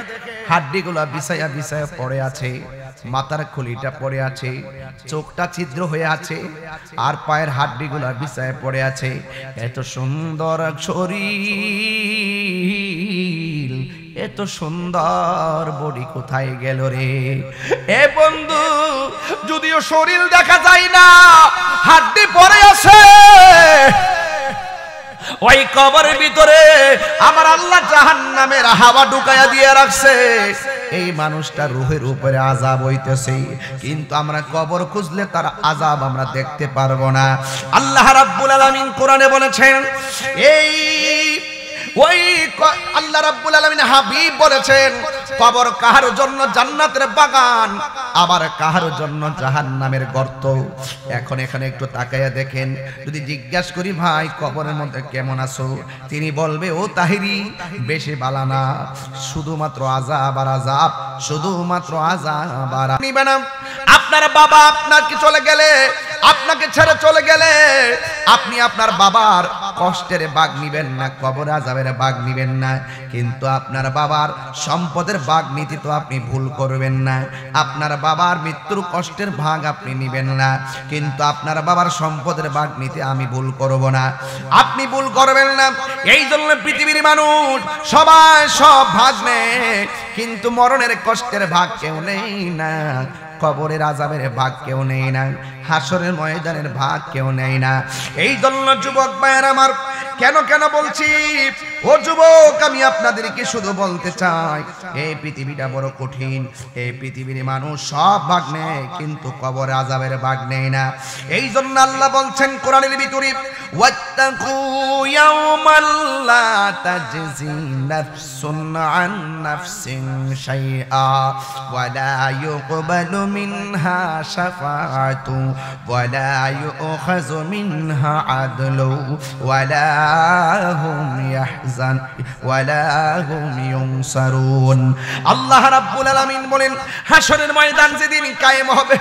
হাড্ডিগুলা বিছায়া বিছায়া পড়ে আছে, মাথার খুলিটা পড়ে আছে, চোখটা ছিদ্র হয়ে আছে, আর পায়ের হাড্ডিগুলা বিছায়া পড়ে আছে। এত সুন্দর শরীর, এত সুন্দর বডি কোথায় গেল রে? এ বন্ধু, যদিও শরীর দেখা যায় না, হাড্ডি পড়ে আছে, ওই কবরের ভিতরে আমার আল্লাহ জাহান্নামের হাওয়া ঢুকায়া দিয়ে রাখছে। এই মানুষটার রূহের উপরে আযাব হইতেছে, কিন্তু আমরা কবর খুঁজলে তার আযাব আমরা দেখতে পারবো না। আল্লাহ রাব্বুল আলামিন কোরআনে বলেছেন, ওই আল্লাহ রাব্বুল আলামিন হাবিব বলেছেন, কবর কাহার জন্য জান্নাতের বাগান, আবার কাহার জন্য জাহান্নামের গর্ত। এখন এখানে একটু তাকায়া দেখেন, যদি জিজ্ঞাসা করি ভাই কবরের মধ্যে কেমন আছো, তিনি বলবে ও তাহিরি বেশি বালা না, শুধুমাত্র আযাব আর আযাব, শুধুমাত্র আযাব আর নিবেন। আপনার বাবা আপনাকে চলে গেলে, আপনাকে ছেড়ে চলে গেলে আপনি আপনার বাবার কষ্টের ভাগ নিবেন না, কবর আযাবের ভাগ নিবেন না, কিন্তু আপনার বাবার সম্পদের ভাগ নিতে তো আপনি ভুল করবেন না। আপনার বাবার মৃত্যুর কষ্টের ভাগ আপনি নিবেন না, কিন্তু আপনার বাবার সম্পদের ভাগ নিতে আমি ভুল করব না, আপনি ভুল করবেন না। এই জন্য পৃথিবীর মানুষ সবাই সব ভাগ নেয়, কিন্তু মরণের কষ্টের ভাগ কেউ নেই না, কবরের আযাবের ভাগ কেউ নেই না, হাসরের ময়দানের ভাগ কেউ নেই না। এই জন্য যুবক ভাইয়েরা আমার, কেন কেন বলছি, ও যুবক, আমি আপনাদেরকে শুধু বলতে চাই, এই পৃথিবীটা বড় কঠিন, এই পৃথিবীর মানুষ সব ভাগ নেয়, কিন্তু কবর আযাবের ভাগ নেয় না। এই জন্য আল্লাহ বলছেন কোরআনের ভিতরে, ওয়াত্তাকু ইয়াওমান লা তাজজি নাফসুন আন নাফসিন শাইআ ওয়া লা ইউকবালু মিনহা শাফাআতু ওয়া লা ইউখাযু মিনহা আদলু ওয়া লা হুম ইয়াহজান ওয়া লা হুম ইউনসারুন। আল্লাহ রাব্বুল আলামিন বলেন, হাসরের ময়দান যেদিন কায়েম হবে,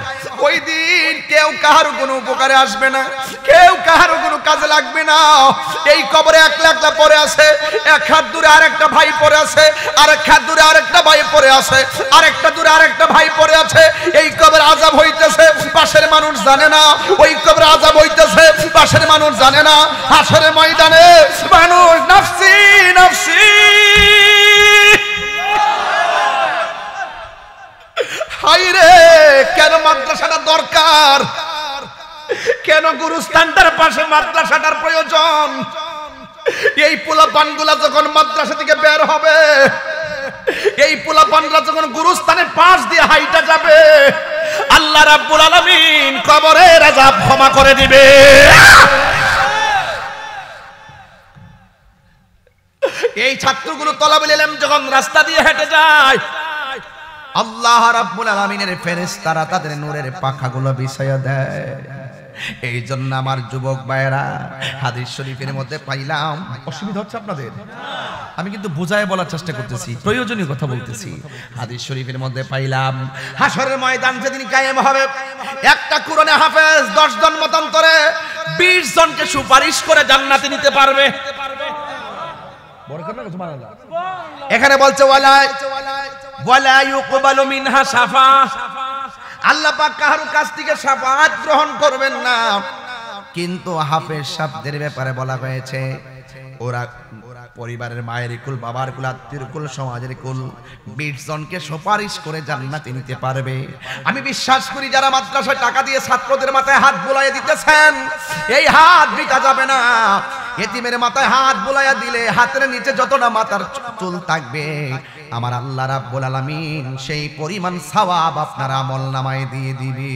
ওই দিন কেউ কাহার কোনো উপকারে আসবে না, কেউ কাহার কোনো কাজে লাগবে না। এই কবরে একলা একলা পড়ে আছে, এক হাত দূরে আরেকটা ভাই পড়ে আছে, আরেক হাত দূরে আরেকটা ভাই পড়ে আছে, আরেকটা দূরে আরেকটা ভাই পড়ে আছে। এই কবরে আযাব হইতেছে, পাশের মানুষ জানে না, ওই কবরে আযাব হইতেছে, পাশের মানুষ জানে না। হাসরের ময়দানে মানুষ নাফসি নাফসি, হায়রে কেন মাদ্রাসাটা দরকার, কেন গুরুস্থানটার পাশে মাদ্রাসাটার প্রয়োজন। এই পোলাপানগুলা যখন মাদ্রাসা থেকে বের হবে, এই পোলাপানরা যখন গুরুস্থানের পাশ দিয়ে হাইটা যাবে, আল্লাহ রাব্বুল আলামিন কবরের আযাব ক্ষমা করে দিবে। এই ছাত্রগুলো তলাবুল ইলম যখন রাস্তা দিয়ে হেঁটে যায়, আল্লাহ রাব্বুল আলামিনের ফেরেশতারা তাদের নূরের পাখাগুলো বিছায়া দেয়। এই জন্য আমার যুবক ভাইয়েরা, হাদিস শরীফের মধ্যে পাইলাম, অসুবিধা হচ্ছে আপনাদের? আমি কিন্তু বুঝায় বলার চেষ্টা করতেছি, প্রয়োজনীয় কথা বলতেছি। হাদিস শরীফের মধ্যে পাইলাম, হাসরের ময়দান যেদিন কায়েম হবে, একটা কোরআনে হাফেজ 10 জন মতান্তরে 20 জনকে সুপারিশ করে জান্নাতে নিতে পারবে। এখানে বলছে ওয়ালা ইউকবালু মিনহা শাফা, আল্লাহ পাক কারো কাছ থেকে শাফাআত গ্রহণ করবেন না। কিন্তু হাফেজ সাহেবদের ব্যাপারে বলা হয়েছে, ওরা পরিবারের মায়ের কুল, বাবার কুল, আত্মীয় কুল, সমাজের কুল 20 জনকে সুপারিশ করে জান্নাতে নিতে পারবে। আমি বিশ্বাস করি যারা মাদ্রাসায় টাকা দিয়ে ছাত্রদের মাথায় হাত বুলাইয়া দিতেছেন, এই হাত বৃথা যাবে না। এতিমের মাথায় হাত বুলাইয়া দিলে হাতের নিচে যতটা মাথার চুল থাকবে, আমার আল্লাহ রাব্বুল আলামিন সেই পরিমাণ সওয়াব আপনার আমলনামায় দিয়ে দিবে।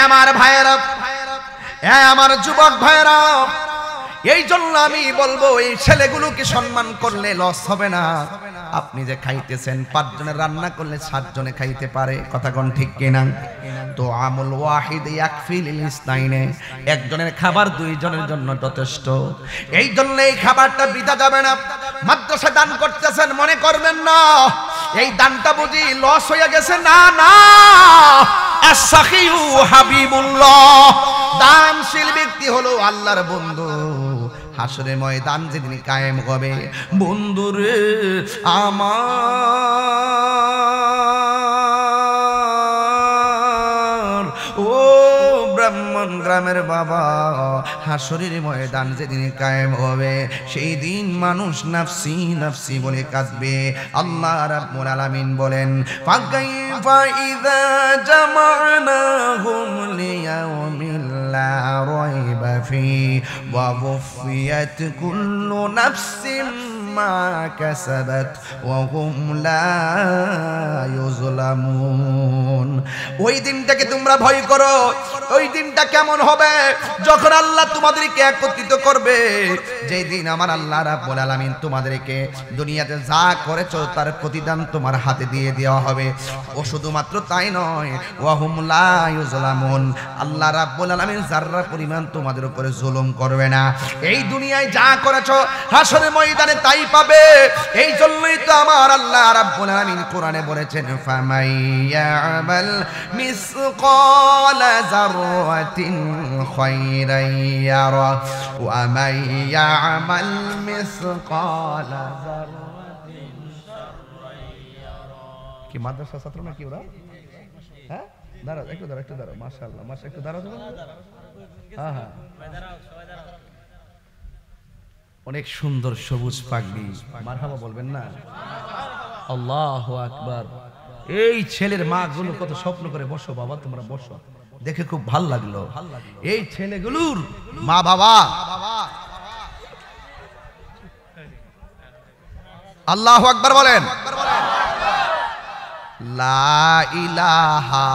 আমার ভাইয়েরা, আমার যুবক ভাইয়েরা, এই জন্য আমি বলবো, এই ছেলেগুলোকে সম্মান করলে লস হবে না। আপনি যে খাইতেছেন, 5 জনের রান্না করলে 7 জনে খাইতে পারে, কথা কোন ঠিক কিনা? তো আমল ওয়াহিদ ইয়াকফিল ইসনাইনে, একজনের খাবার 2 জনের জন্য যথেষ্ট। এই জন্য এই খাবারটা বৃথা যাবে না। মাদ্রাসা দান করতেছেন, মনে করবেন না এই দানটা বুঝি লস হয়ে গেছে, না না। আস-সাখিউ হাবিবুল্লাহ, দানশীল ব্যক্তি হলো আল্লাহর বন্ধু। হাসরের ময়দান যেদিন কায়েম হবে, বন্ধুরে আমার, ও ব্রাহ্মণরা গ্রামের বাবা, হাসরের ময়দান যেদিন কায়েম হবে সেই দিন মানুষ নাফসি নাফসি বলে কাঁদবে। আল্লাহ রাব্বুল আলামিন বলেন, ফাকাইফা ইযা জামা'নাহুম লিয়াউমিন লা রাইবা ফীহি ওয়া ওয়ুফিয়াত কুল্লু নাফসিন মা কাসাবাত ওয়া হুম লা ইউযলামুন। ওই দিনটাকে তোমরা ভয় করো। ওই দিনটা কেমন হবে? যখন আল্লাহ তোমাদেরকে একত্রিত করবে, যেই দিন আমার আল্লাহ রাব্বুল আলামিন তোমাদেরকে দুনিয়াতে যা করেছো তার প্রতিদান তোমার হাতে দিয়ে দেওয়া হবে। ও শুধুমাত্র তাই নয়, ওয়া হুম লা ইউযলামুন, আল্লাহ রাব্বুল আলামিন যাররা পরিমাণ তোমাদের উপরে জুলুম করবে না। এই দুনিয়ায় যা করেছো হাসরের ময়দানে তাই পাবে। এই জন্যই তো আমার আল্লাহ রাব্বুল আলামিন কোরআনে বলেছেন, ফামাইয়ামাল মিসকালা যাররাতিন খায়রান ইয়ারা ওয়া মাইয়ামাল মিসকালা যাররাতিন শাররান ইয়ারা। কি মাদ্রাসা ছাত্র নাকি ওরা? হ্যাঁ, দাঁড়াও একটু দাঁড়াও, একটু দাঁড়াও। মাশাআল্লাহ, মাশাআল্লাহ, একটু দাঁড়াও। হ্যাঁ হ্যাঁ, অনেক সুন্দর সবুজ পাগড়ি, মারহাবা বলবেন না? আল্লাহু আকবার। এই ছেলের মা গুলো কত স্বপ্ন করে, বসো বাবা তোমরা বসো, দেখে খুব ভাল লাগলো। এই ছেলেগুলোর মা বাবা আল্লাহু আকবার বলেন। লা ইলাহা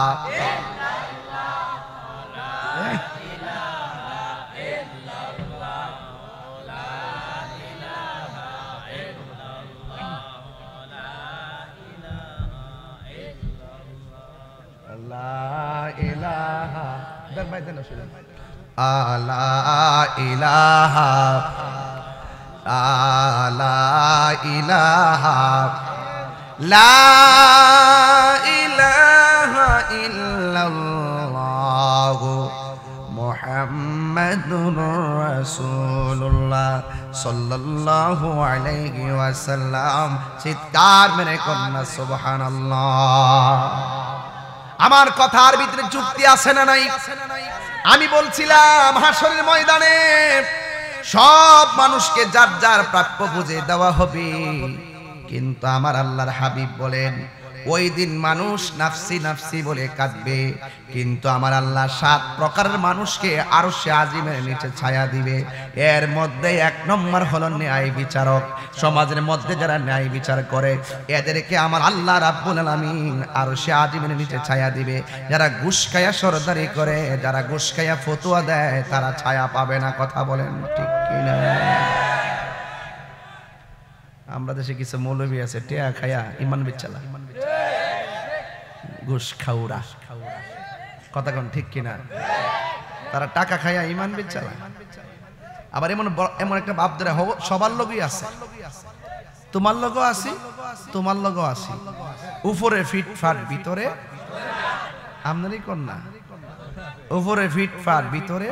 মুহাম্মাদুর রাসূলুল্লাহ সাল্লাল্লাহু আলাইহি ওয়াসাল্লাম। চিৎকার মেরে কন্যা সুবহানাল্লাহ। আমার কথার ভিতরে যুক্তি আছে না নাই? আমি বলছিলাম হাসরের ময়দানে সব মানুষকে যার যার প্রাপ্য বুঝে দেওয়া হবে, কিন্তু আমার আল্লাহর হাবিব বলেন ওই দিন মানুষ নাফসি নাফসি বলে কাঁদবে, কিন্তু আমার আল্লাহ 7 প্রকারের মানুষকে আরশে আজিমের নিচে ছায়া দিবে। এর মধ্যে 1 নম্বর হলো ন্যায় বিচারক। সমাজের মধ্যে যারা ন্যায় বিচার করে এদেরকে আমার আল্লাহ রাব্বুল আলামিন আরশে আজিমের নিচে ছায়া দিবে। যারা ঘুষ খায়া সরদারি করে, যারা ঘুষ খায়া ফতোয়া দেয়, তারা ছায়া পাবে না। কথা বলেন ঠিক কিনা? আমরা দেশে কিছু মৌলবী আছে টেয়া খায়া ইমান বেচালা, ঘুষ খাউরা, কথা কোন ঠিক কিনা? তারা টাকা খায়া ইমান বেচালা। আবার এমন একটা বাপ ধরে সবার লগই আছে, তোমার লগও আছি, তোমার লগও আছি, উপরে ফিটফাট ভিতরে আমদানি কর না, উপরে ফিটফাট ভিতরে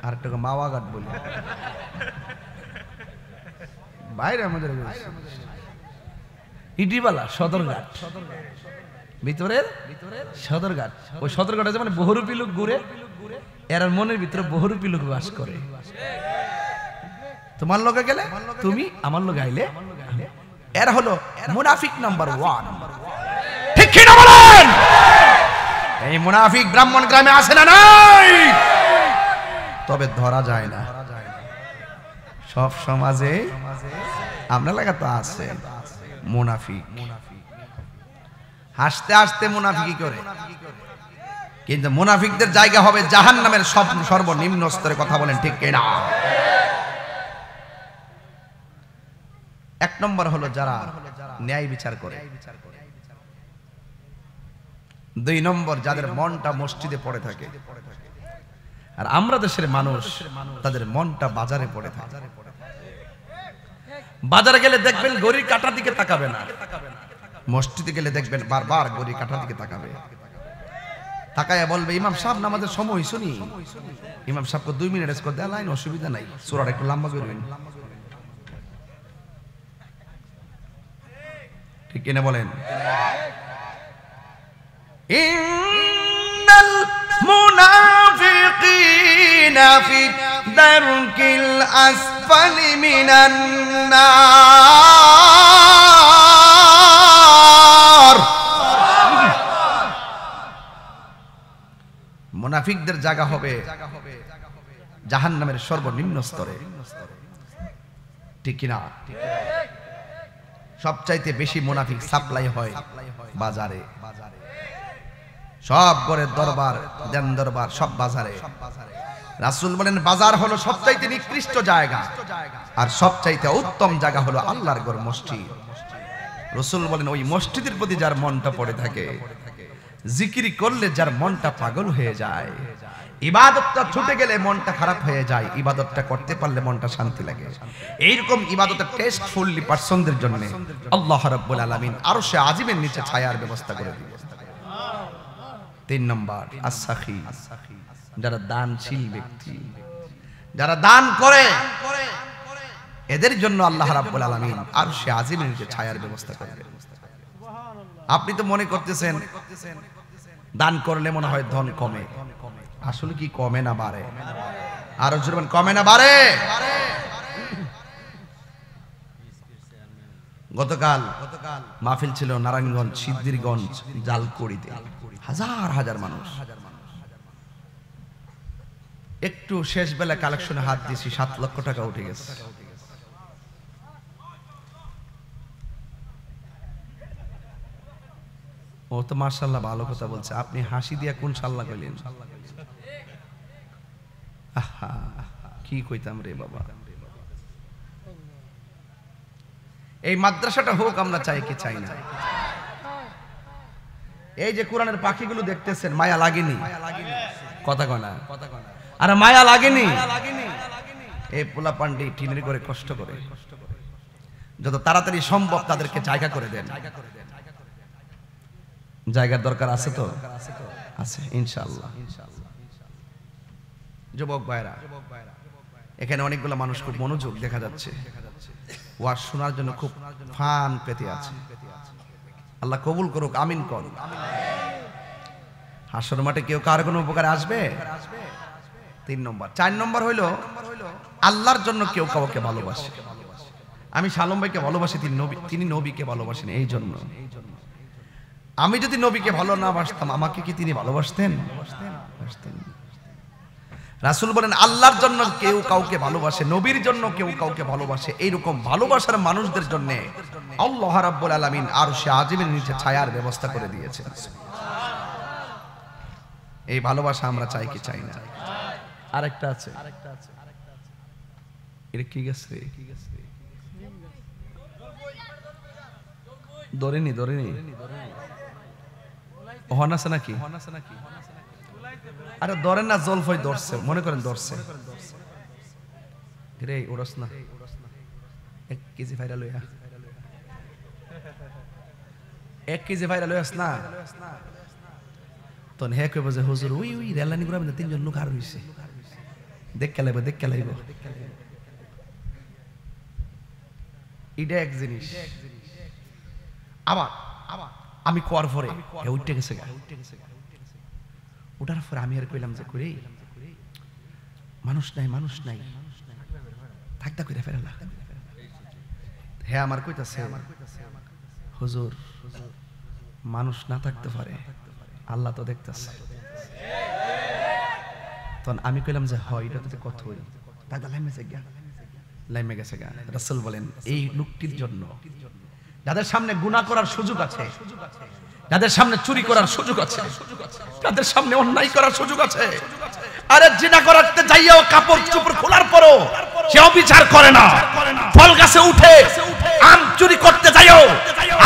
আর একটা মাওয়া ঘাট বলি বাইরে আমাদের ইটিবালা সদরঘাট, ভিতরের সদরঘাট। ওই সদরঘাটে যেমন বহুরূপী লোক ঘুরে, এর মনের ভিতরে বহুরূপী লোক বাস করে। তোমার লগে গেলে তুমি, আমার লগে আইলে এর হলো মুনাফিক নাম্বার 1। ঠিক কি না বলেন? এই মুনাফিক ব্রাহ্মণ গ্রামে আসে না নাই? তবে ধরা যায় না। সব সমাজে আমরা লাগা তো আছে মুনাফিক। হাসতে হাসতে মুনাফিকি করে, কিন্তু মুনাফিকদের জায়গা হবে জাহান্নামের সর্বনিম্ন স্তরে। কথা বলেন ঠিক কিনা? 1 নম্বর হলো যারা ন্যায় বিচার করে। 2 নম্বর যাদের মনটা মসজিদে পড়ে থাকে। আর আমরা দেশের মানুষ, তাদের মনটা বাজারে পড়ে থাকে। বাজারে গেলে দেখবেন গড়ির কাটার দিকে তাকাবে না, মসজিদে গেলে দেখবেন বারবার গড়ির কাটার দিকে তাকাবে। তাকায়া বলবে, ইমাম সাহেব নামাজের সময় শুনি, ইমাম সাহেবকে 2 মিনিট রেস্ট করে দেয়, লাইন অসুবিধা নাই, সূরাটা একটু লম্বা করবেন। ঠিক কিনা বলেন? ইন্নাল মুনাফিকিনা ফি দারকিল আসফালি মিনান নার। মুনাফিকদের জায়গা হবে জাহান্নামের সর্বনিম্ন স্তরে, ঠিক কিনা? সবচাইতে বেশি মুনাফিক সাপ্লাই হয় বাজারে, সব ঘরের দরবার, দেন দরবার সব বাজারে। রাসূল বলেন বাজার হলো সবচাইতে নিকৃষ্ট জায়গা, আর সবচাইতে উত্তম জায়গা হলো আল্লাহর ঘর মসজিদ। রাসূল বলেন ওই মসজিদের প্রতি যার মনটা পড়ে থাকে, জিকির করলে যার মনটা পাগল হয়ে যায়, ইবাদতটা ছুটে গেলে মনটা খারাপ হয়ে যায়, ইবাদতটা করতে পারলে মনটা শান্তি লাগে। এইরকম ইবাদতের টেস্টফুলি পারসনদের জন্য আল্লাহ রাব্বুল আলামিন আরশে আজিমের নিচে ছায়ার ব্যবস্থা করে দিবেন। 3 নম্বর as-সাখী, যারা দানশীল ব্যক্তি, যারা দান করে, এদের জন্য আল্লাহ রাব্বুল আলামিন আরশে আজিমের নিচে ছায়ার ব্যবস্থা করবেন। আপনি তো মনে করতেছেন দান করলে মনে হয় ধন কমে, আসলে কি কমে না বাড়ে? আরো জোরে বলেন, কমে না বাড়ে? গতকাল মাহফিল ছিল নারায়ণগঞ্জ সিদ্ধিরগঞ্জ জালকুড়িতে, হাজার হাজার মানুষ। একটু শেষ বেলা কালেকশনে হাত দিয়েছি, 7 লক্ষ টাকা উঠে গেছে। ও তো মাশাআল্লাহ ভালো কথা বলছে, আপনি হাসি দিয়া কোন সাল্লাহ কইলেন? আহা কি কইতাম রে বাবা। এই মাদ্রাসাটা হোক, আমরা চাই কি চাই না? এই যে কোরআনের পাখিগুলো দেখতেছেন, মায়া লাগেনি? কথা কয় না? আরে মায়া লাগেনি? এই পোলা পান্ডি টিনের করে কষ্ট করে, যত তাড়াতাড়ি সম্ভব তাদেরকে জায়গা করে দেন। জায়গার দরকার আছে তো? আছে ইনশাআল্লাহ। যুবক ভাইরা, এখানে অনেকগুলো মানুষ খুব মনোযোগ দেখা যাচ্ছে, ওয়াজ শোনার জন্য খুব ফান পেতে আছে। আল্লাহ কবুল করুক, আমিন কর। হাসর মাঠে কেউ কার কোনো উপকার আসবে? 3 নম্বর। 4 নম্বর হইলো আল্লাহর জন্য কেউ কাউকে ভালোবাসে। আমি শালম ভাইকে ভালোবাসি, তিনি নবীকে ভালোবাসেন। এই জন্য আমি যদি নবীকে ভালো না বাসতাম, আমাকে কি তিনি ভালোবাসতেন? রাসূল বলেন আল্লাহর জন্য কেউ কাউকে ভালোবাসে, নবীর জন্য কেউ কাউকে ভালোবাসে। এইরকম ভালোবাসার মানুষদের জন্য আল্লাহ রাব্বুল আলামিন আরশে আজিমের নিচে ছায়ার ব্যবস্থা করে দিয়েছেন। এই ভালোবাসা আমরা চাই কি চাই না? আরেকটা আছে, এটা কি গেছে? ধরেনি হন আছে নাকি? আরে ধরেন না, জলফই ধরছে, মনে করেন ধরছে রে, ওরস না 1 কেজি ভাইরাল হইয়া, 1 কেজি ভাইরাল হইয়াস না, তখন হে কইব যে হুজুর ওই রেলানি গুলো 3 জন লোক আর হইছে, দেখকে লাইব। এটা এক জিনিস। আবার আমি কোয়ার পরে উঠে গেছে, ওটার পরে আমি আর কইলাম যে কই মানুষ নাই থাকতা কইরা ফেরালা। হ্যাঁ আমার কইতাছে হুজুর মানুষ না থাকতে পারে, আল্লাহ তো দেখতেছে। তখন আমি কইলাম যে হয় এটা তো কত হই, দাদা লাইমে গেছে গা। রাসূল বলেন এই লোকটির জন্য যাদের সামনে গুনাহ করার সুযোগ আছে, যাদের সামনে চুরি করার সুযোগ আছে, যাদের সামনে অন্যায় করার সুযোগ আছে, আরে জিনা করতে যাইও কাপড় চোপড় খোলার পরও সে অবিচার করে না, ফল গাছে উঠে আম চুরি করতে যাইও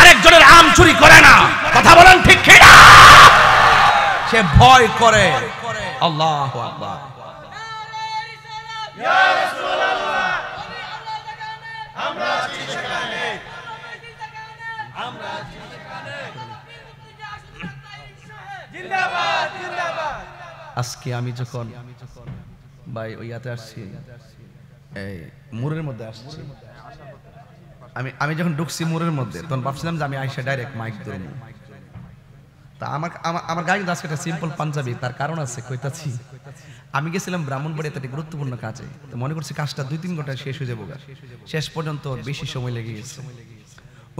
আরেকজনের আম চুরি করে না, কথা বলেন ঠিক কি না? সে ভয় করে। আল্লাহু আকবার। ইয়া রাসূলুল্লাহ আমরা আছি সেখানে, আমরা আছি সেখানে, জিন্দাবাদ জিন্দাবাদ। আজকে আমি যখন ভাই ওইয়াতে আসছি, এই মুরের মধ্যে আসছি, আমি যখন ঢুকছি মুরের মধ্যে, তখন ভাবছিলাম যে আমি আইসা ডাইরেক্ট মাইক ধরবো, তা আমার গায়ে আজকে একটা সিম্পল পাঞ্জাবি, তার কারণ আছে, কইতাছি। আমি গেছিলাম ব্রাহ্মণবাড়িয়াতে একটা গুরুত্বপূর্ণ কাজে, তো মনে করছি কাজটা 2-3 ঘন্টায় শেষ হয়ে যাবো, শেষ পর্যন্ত বেশি সময় লেগে গেছে।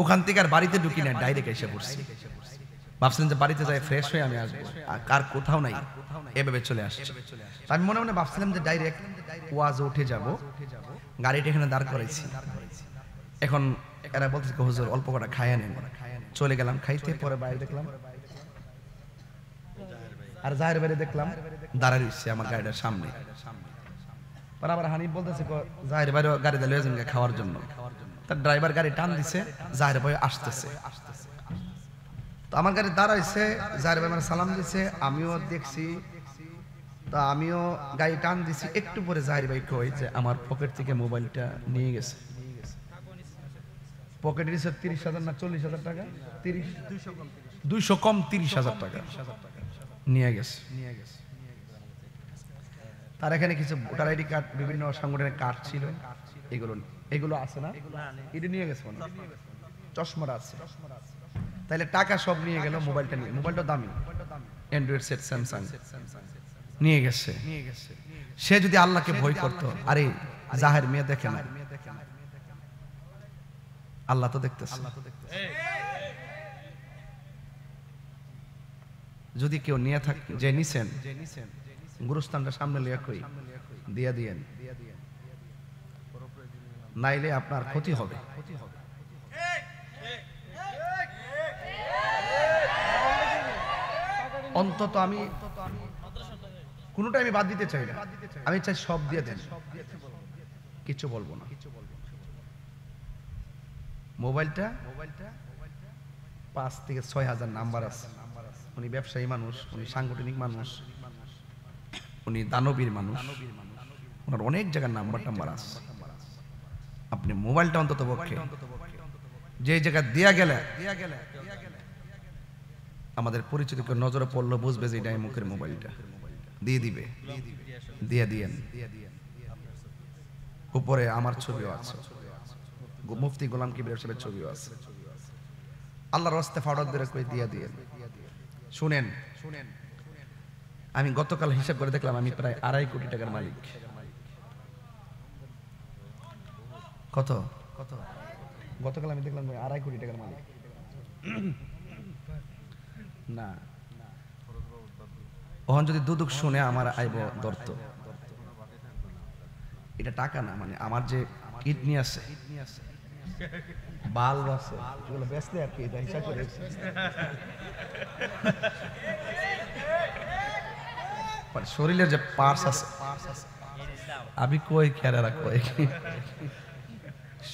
ওখান থেকে আর বাড়িতে ঢুকি না, ডাইরেক্ট এসে পড়ছি। ভাবছিলাম যে বাড়িতে যাই ফ্রেশ হয়ে আমি আসবো, আর কোথাও নাই, এভাবে চলে আসছে। আমি মনে মনে ভাবছিলাম যে ডাইরেক্ট ওয়াজে উঠে যাব, গাড়িটা এখানে দাঁড় করাইছি। এখন এরা বলতেছে হুজুর অল্প কটা খাইয়া নেন, চলে গেলাম খাইতে। পরে বাইরে দেখলাম আর জাহের বাইরে দেখলাম দাঁড়ায় রইছে আমার গাড়িটার সামনে। পরে আবার হানিফ বলতেছে জাহের বাইরে গাড়ি দাঁড়িয়ে যান খাওয়ার জন্য। তার ড্রাইভার গাড়ি টান দিছে, জাহের ভাই আসতেছে। তো আমার গাড়ি দাঁড়াইছে, জাহের ভাই আমার সালাম দিছে, আমিও দেখছি। তো আমিও গাড়ি টান দিছি, একটু পরে জাহের ভাই কই যে আমার পকেট থেকে মোবাইলটা নিয়ে গেছে। পকেটে দিছে 30,000 না 40,000 টাকা, 200 কম 30,000 টাকা নিয়ে গেছে। তার এখানে কিছু ভোটার আইডি কার্ড, বিভিন্ন সংগঠনের কার্ড ছিল, এগুলো আছে না, এটা নিয়ে গেছে। চশমাটা আছে, তাইলে টাকা সব নিয়ে গেল, মোবাইলটা নিয়ে, মোবাইলটা দামি অ্যান্ড্রয়েড সেট স্যামসাং নিয়ে গেছে। সে যদি আল্লাহকে ভয় করতো, আরে জাহের মেয়ে দেখে না, আল্লাহ তো দেখতেছে। যদি কেউ নিয়ে থাকে, যে নিছেন গুরুস্থানটা সামনে লিয়া কই দিয়া দিয়েন, নাইলে আপনার ক্ষতি হবে। অন্তত আমি কোনটা আমি বাদ দিতে চাই না, আমি চাই সব দিয়ে দেন, কিছু বলবো না। মোবাইলটা 5 থেকে 6,000 নাম্বার আছে। উনি ব্যবসায়ী মানুষ, উনি সাংগঠনিক মানুষ, উনি দানবীর মানুষ, ওনার অনেক জায়গার নাম্বার আছে। আপনি মোবাইলটা অন্তত পক্ষে যে জায়গা দিয়া গেলে আমাদের পরিচিত কেউ নজরে পড়লো, বুঝবে যে এটা মুখের মোবাইলটা দিয়ে দিবে, দিয়ে দিয়েন। উপরে আমার ছবিও আছে, মুফতি গোলাম কিবরিয়া সাহেবের ছবিও আছে। আল্লাহর রাস্তায় ফাড়ক ধরে কই দিয়া দিয়েন। শুনেন, আমি গতকাল হিসাব করে দেখলাম আমি প্রায় 2.5 কোটি টাকার মালিক। কত গতকাল আমি দেখলাম 2.5 কোটি টাকার মালিক না। ওখান যদি দুদুক শুনে আমার আইব দর্ত, এটা টাকা না, মানে আমার যে কিডনি আছে, বাল্ব আছে, এগুলো বেচলে আর কি, এটা হিসাব করে শরীরের যে পার্টস আছে, আমি কই খেয়ারা কই,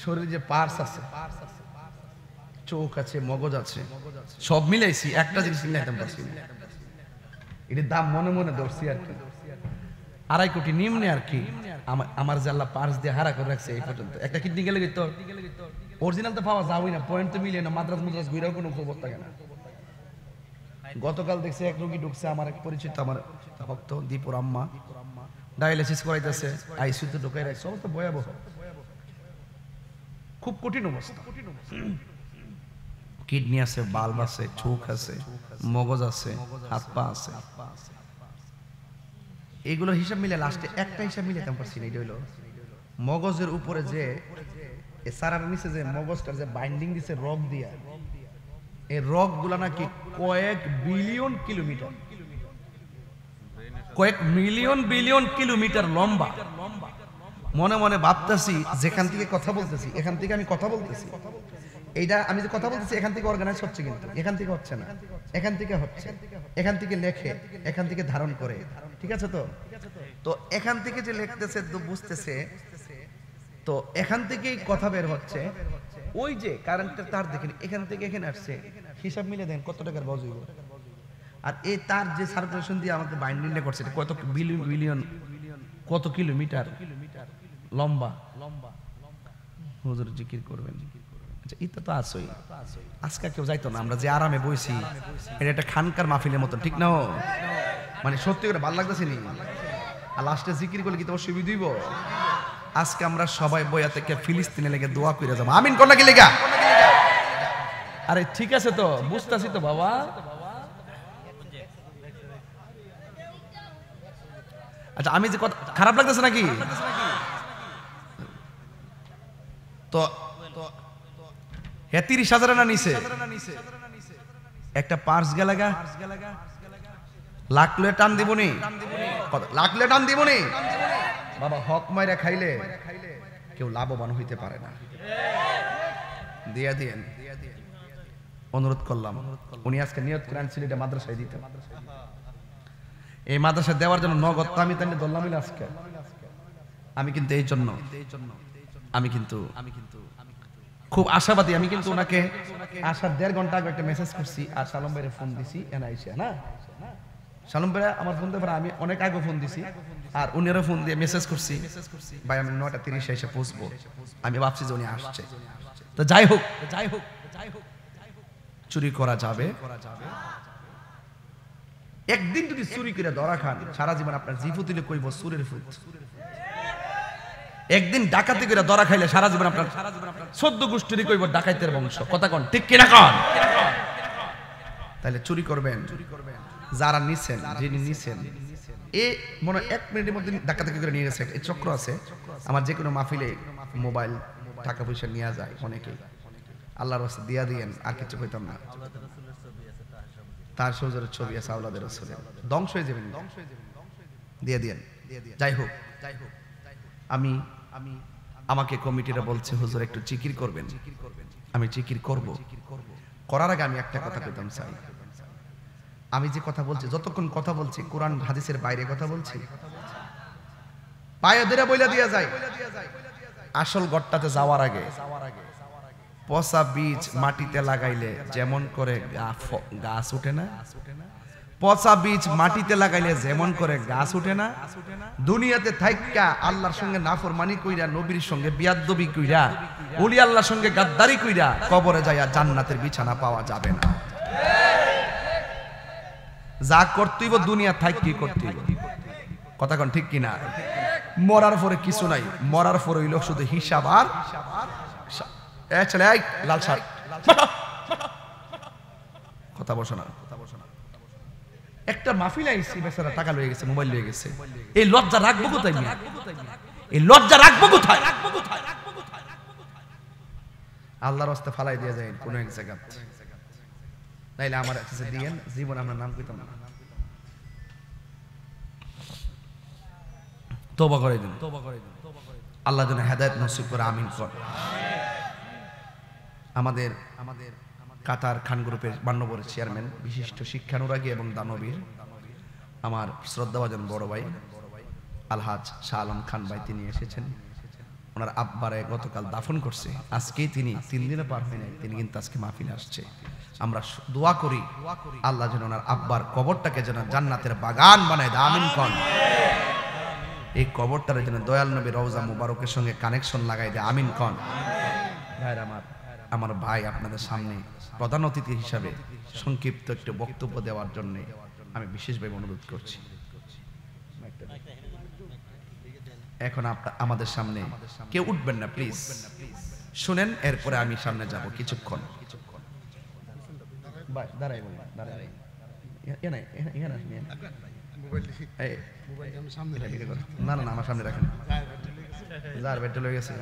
শরীরের যে পার্টস আছে, চোখ আছে, মগজ আছে, সব মিলাইছি, একটা জিনিস মিলাইতাম পারছি না। এটার দাম মনে মনে ধরছি আর কি, 2.5 কোটি নিম্নে আর কি। আমার যে আল্লাহ পার্স দিয়ে হারা করে রাখছে এই পর্যন্ত। একটা কিডনি গেলে তো অরিজিনাল তো পাওয়া যাবেই না, পয়েন্ট তো মিলে না, মাদ্রাজ ঘুরেও কোনো খবর থাকে না। গতকাল দেখছি এক রোগী ঢুকছে, আমার এক পরিচিত, আমার ভক্ত দীপুর আম্মা, ডায়ালিসিস করাইতেছে, আইসিইউতে ঢুকাই রাখছে, অবস্থা ভয়াবহ, খুব কঠিন অবস্থা। কিডনি আছে, বাল্ব আছে, চোখ আছে, মগজ আছে, হাত পা আছে, এগুলোর হিসাব মিলে লাস্টে একটা হিসাব মিলে তেমন পারছি না। এটা হইলো মগজের উপরে যে সারার নিচে যে মগজটার যে বাইন্ডিং দিছে রক দিয়া, এই রক গুলা নাকি কয়েক বিলিয়ন কিলোমিটার লম্বা। মনে মনে ভাবতেছি, যেখান থেকে কথা বলতেছি, এখান থেকে আমি কথা বলতেছি, এইটা আমি যে কথা বলতেছি এখান থেকে অর্গানাইজ হচ্ছে, কিন্তু এখান থেকে হচ্ছে না, এখান থেকে হচ্ছে, এখান থেকে লেখে, এখান থেকে ধারণ করে, ঠিক আছে তো? তো এখান থেকে যে লিখতেছে তো বুঝতেছে, তো এখান থেকেই কথা বের হচ্ছে। ওই যে কারেন্টের তার দেখেন, এখান থেকে এখানে আসছে, হিসাব মিলে দেন কত টাকার বজইব। আর এই তার যে সার্কুলেশন দিয়ে আমাদের বাইন্ডিংটা করছে, কত বিলিয়ন কত কিলোমিটার লম্বা। হুজুর জিকির করবেন, আচ্ছা এটা তো আছেই, আজকে কেউ যাইতো না, আমরা যে আরামে বইছি, এটা একটা খানকার মাহফিলের মতো, ঠিক না? মানে সত্যি করে ভালো লাগতেছে নি, আর লাস্টে জিকির করলে কি তো অসুবিধা দিব? আজকে আমরা সবাই বইয়া থেকে ফিলিস্তিনে লেগে দোয়া করে যাবো, আমিন কোন কি লেগা? আরে ঠিক আছে তো, বুঝতেছি তো বাবা, আচ্ছা আমি যে কথা খারাপ লাগতেছে নাকি? তো 30,000 না নিছে একটা পার্স গেলাগা লাখ লয়ে টান দিবনি, লাখ লয়ে টান দিবনি বাবা। হক মাইরা খাইলে কেউ লাভবান হইতে পারে না। দিয়া দিয়েন, অনুরোধ করলাম। উনি আজকে নিয়ত করেন সিলেটে মাদ্রাসায় দিতে, এই মাদ্রাসায় দেওয়ার জন্য নগদ আমি তাই ধরলাম আজকে। আমি কিন্তু এই জন্য আমি কিন্তু খুব আশাবাদী। আমি কিন্তু ওনাকে আসার 1.5 ঘন্টা আগে একটা মেসেজ করছি আর সালম ভাইয়ের ফোন দিছি এনআইসে না। সালম ভাই আমার ফোন দিয়ে আমি অনেক আগে ফোন দিছি আর উনিরও ফোন দিয়ে মেসেজ করছি, ভাই আমি 9:30 এসে পৌঁছবো। আমি ভাবছি যে উনি আসছে। তো যাই হোক চুরি করা যাবে। একদিন যদি চুরি করে ধরা খান সারা জীবন আপনার জিভু তুলে কইব চুরের ফুট। একদিন ডাকাতি করে ধরা খাইলে সারা জীবন আপনার 14 গোষ্ঠীরই কইব ডাকাইতের বংশ। কথা কোন ঠিক কিনা কোন? তাহলে চুরি করবেন যারা নিছেন, যিনি নিছেন এই মনে 1 মিনিটের মধ্যে ডাকাতি করে নিয়ে গেছে। এই চক্র আছে আমার যে কোনো মাহফিলে মোবাইল টাকা পয়সা নিয়ে যায় অনেকেই। আল্লাহর রাস্তা দিয়া দিয়েন, আর কিছু কইতাম না। তার সৌজরের ছবি আছে আওলাদের রাসূলের, ধ্বংস হয়ে যাবেন, দিয়ে দিয়েন। যাই হোক আমি আমাকে কমিটিরা বলছে হুজুর একটু জিকির করবেন। আমি জিকির করব। করার আগে আমি একটা কথা কইতাম চাই। আমি যে কথা বলছি, যতক্ষণ কথা বলছি কোরআন হাদিসের বাইরে কথা বলছি, পায়ে ধরে বইলা দিয়া যায়। আসল গড়টাতে যাওয়ার আগে পচা বীজ মাটিতে লাগাইলে যেমন করে গাছ উঠে না, পচা বীজ মাটিতে লাগাইলে যেমন করে গাছ উঠে না, দুনিয়াতে থাইক্কা আল্লাহর সঙ্গে নাফরমানি কইরা, নবীর সঙ্গে বিয়াদবি কইরা, ওলি আল্লাহর সঙ্গে গাদ্দারি কইরা কবরে যাইয়া জান্নাতের বিছানা পাওয়া যাবে না। যা করতেইব দুনিয়া থাইক্কি করতেইব। কথা কোন ঠিক কিনা? মরার পরে কিছু নাই, মরার পরে হইল শুধু হিসাব। আর ছেলে লাল শার্ট কথা বসো না। একটা মাহফিল আইছি, বেচারা টাকা লয়ে গেছে, মোবাইল লয়ে গেছে। এই লজ্জা রাখবো কোথায়? এই লজ্জা রাখবো কোথায়? আল্লাহর রাস্তায় ফালাই দিয়ে যায় কোন এক জায়গা, নাইলে আমার কাছে দিয়েন, জীবন আমরা নাম কইতাম না। তওবা করে দিন, আল্লাহ যেন হেদায়েত নসিব করে, আমিন কর। আমাদের কাতার খান গ্রুপের মান্যবরের চেয়ারম্যান, বিশিষ্ট শিক্ষানুরাগী এবং দানবীর আমার শ্রদ্ধাভাজন বড় ভাই আলহাজ শাহ আলম খান ভাই, তিনি এসেছেন। ওনার আব্বারে গতকাল দাফন করছে, আজকেই তিনি 3 দিনে পার হয় নাই, তিনি কিন্তু আজকে মাহফিলে আসছে। আমরা দোয়া করি আল্লাহ যেন ওনার আব্বার কবরটাকে যেন জান্নাতের বাগান বানায় দেয়, আমিন কন। এই কবরটারে যেন দয়াল নবী রওজা মুবারকের সঙ্গে কানেকশন লাগাই দেয়, আমিন কন। ভাইরা আমার ভাই আপনাদের সামনে প্রধান অতিথি হিসাবে সংক্ষিপ্ত একটু বক্তব্য দেওয়ার জন্য আমি বিশেষভাবে অনুরোধ করছি। এখন আমাদের সামনে কেউ উঠবেন না প্লিজ, শুনেন, এরপরে আমি সামনে যাব কিছুক্ষণ। না না আমার সামনে রাখেন, যার বেডটা লয়ে গেছে।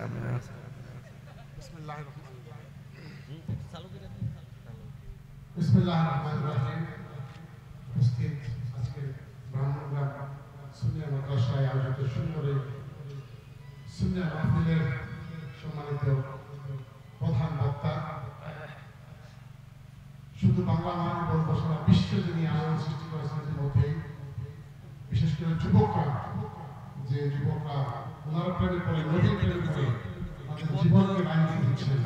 বিসমিল্লাহির রহমানির রহিম। উপস্থিত আজকের ব্রাহ্মণগ্রাম সুন্নিয়া মাদ্রাসায় আয়োজিত সুন্দরী সুন্নিয়া মাহফিলের সম্মানিত প্রধান বক্তা, শুধু বাংলা নয় বলবো সারা বিশ্বে যিনি আলোড়ন সৃষ্টি করেছেন ইতিমধ্যেই, বিশেষ করে যুবকরা, যে যুবকরা ওনার প্রেমে পড়ে, নবীর প্রেমে পড়ে তাদের জীবনকে বানিয়ে দিচ্ছেন।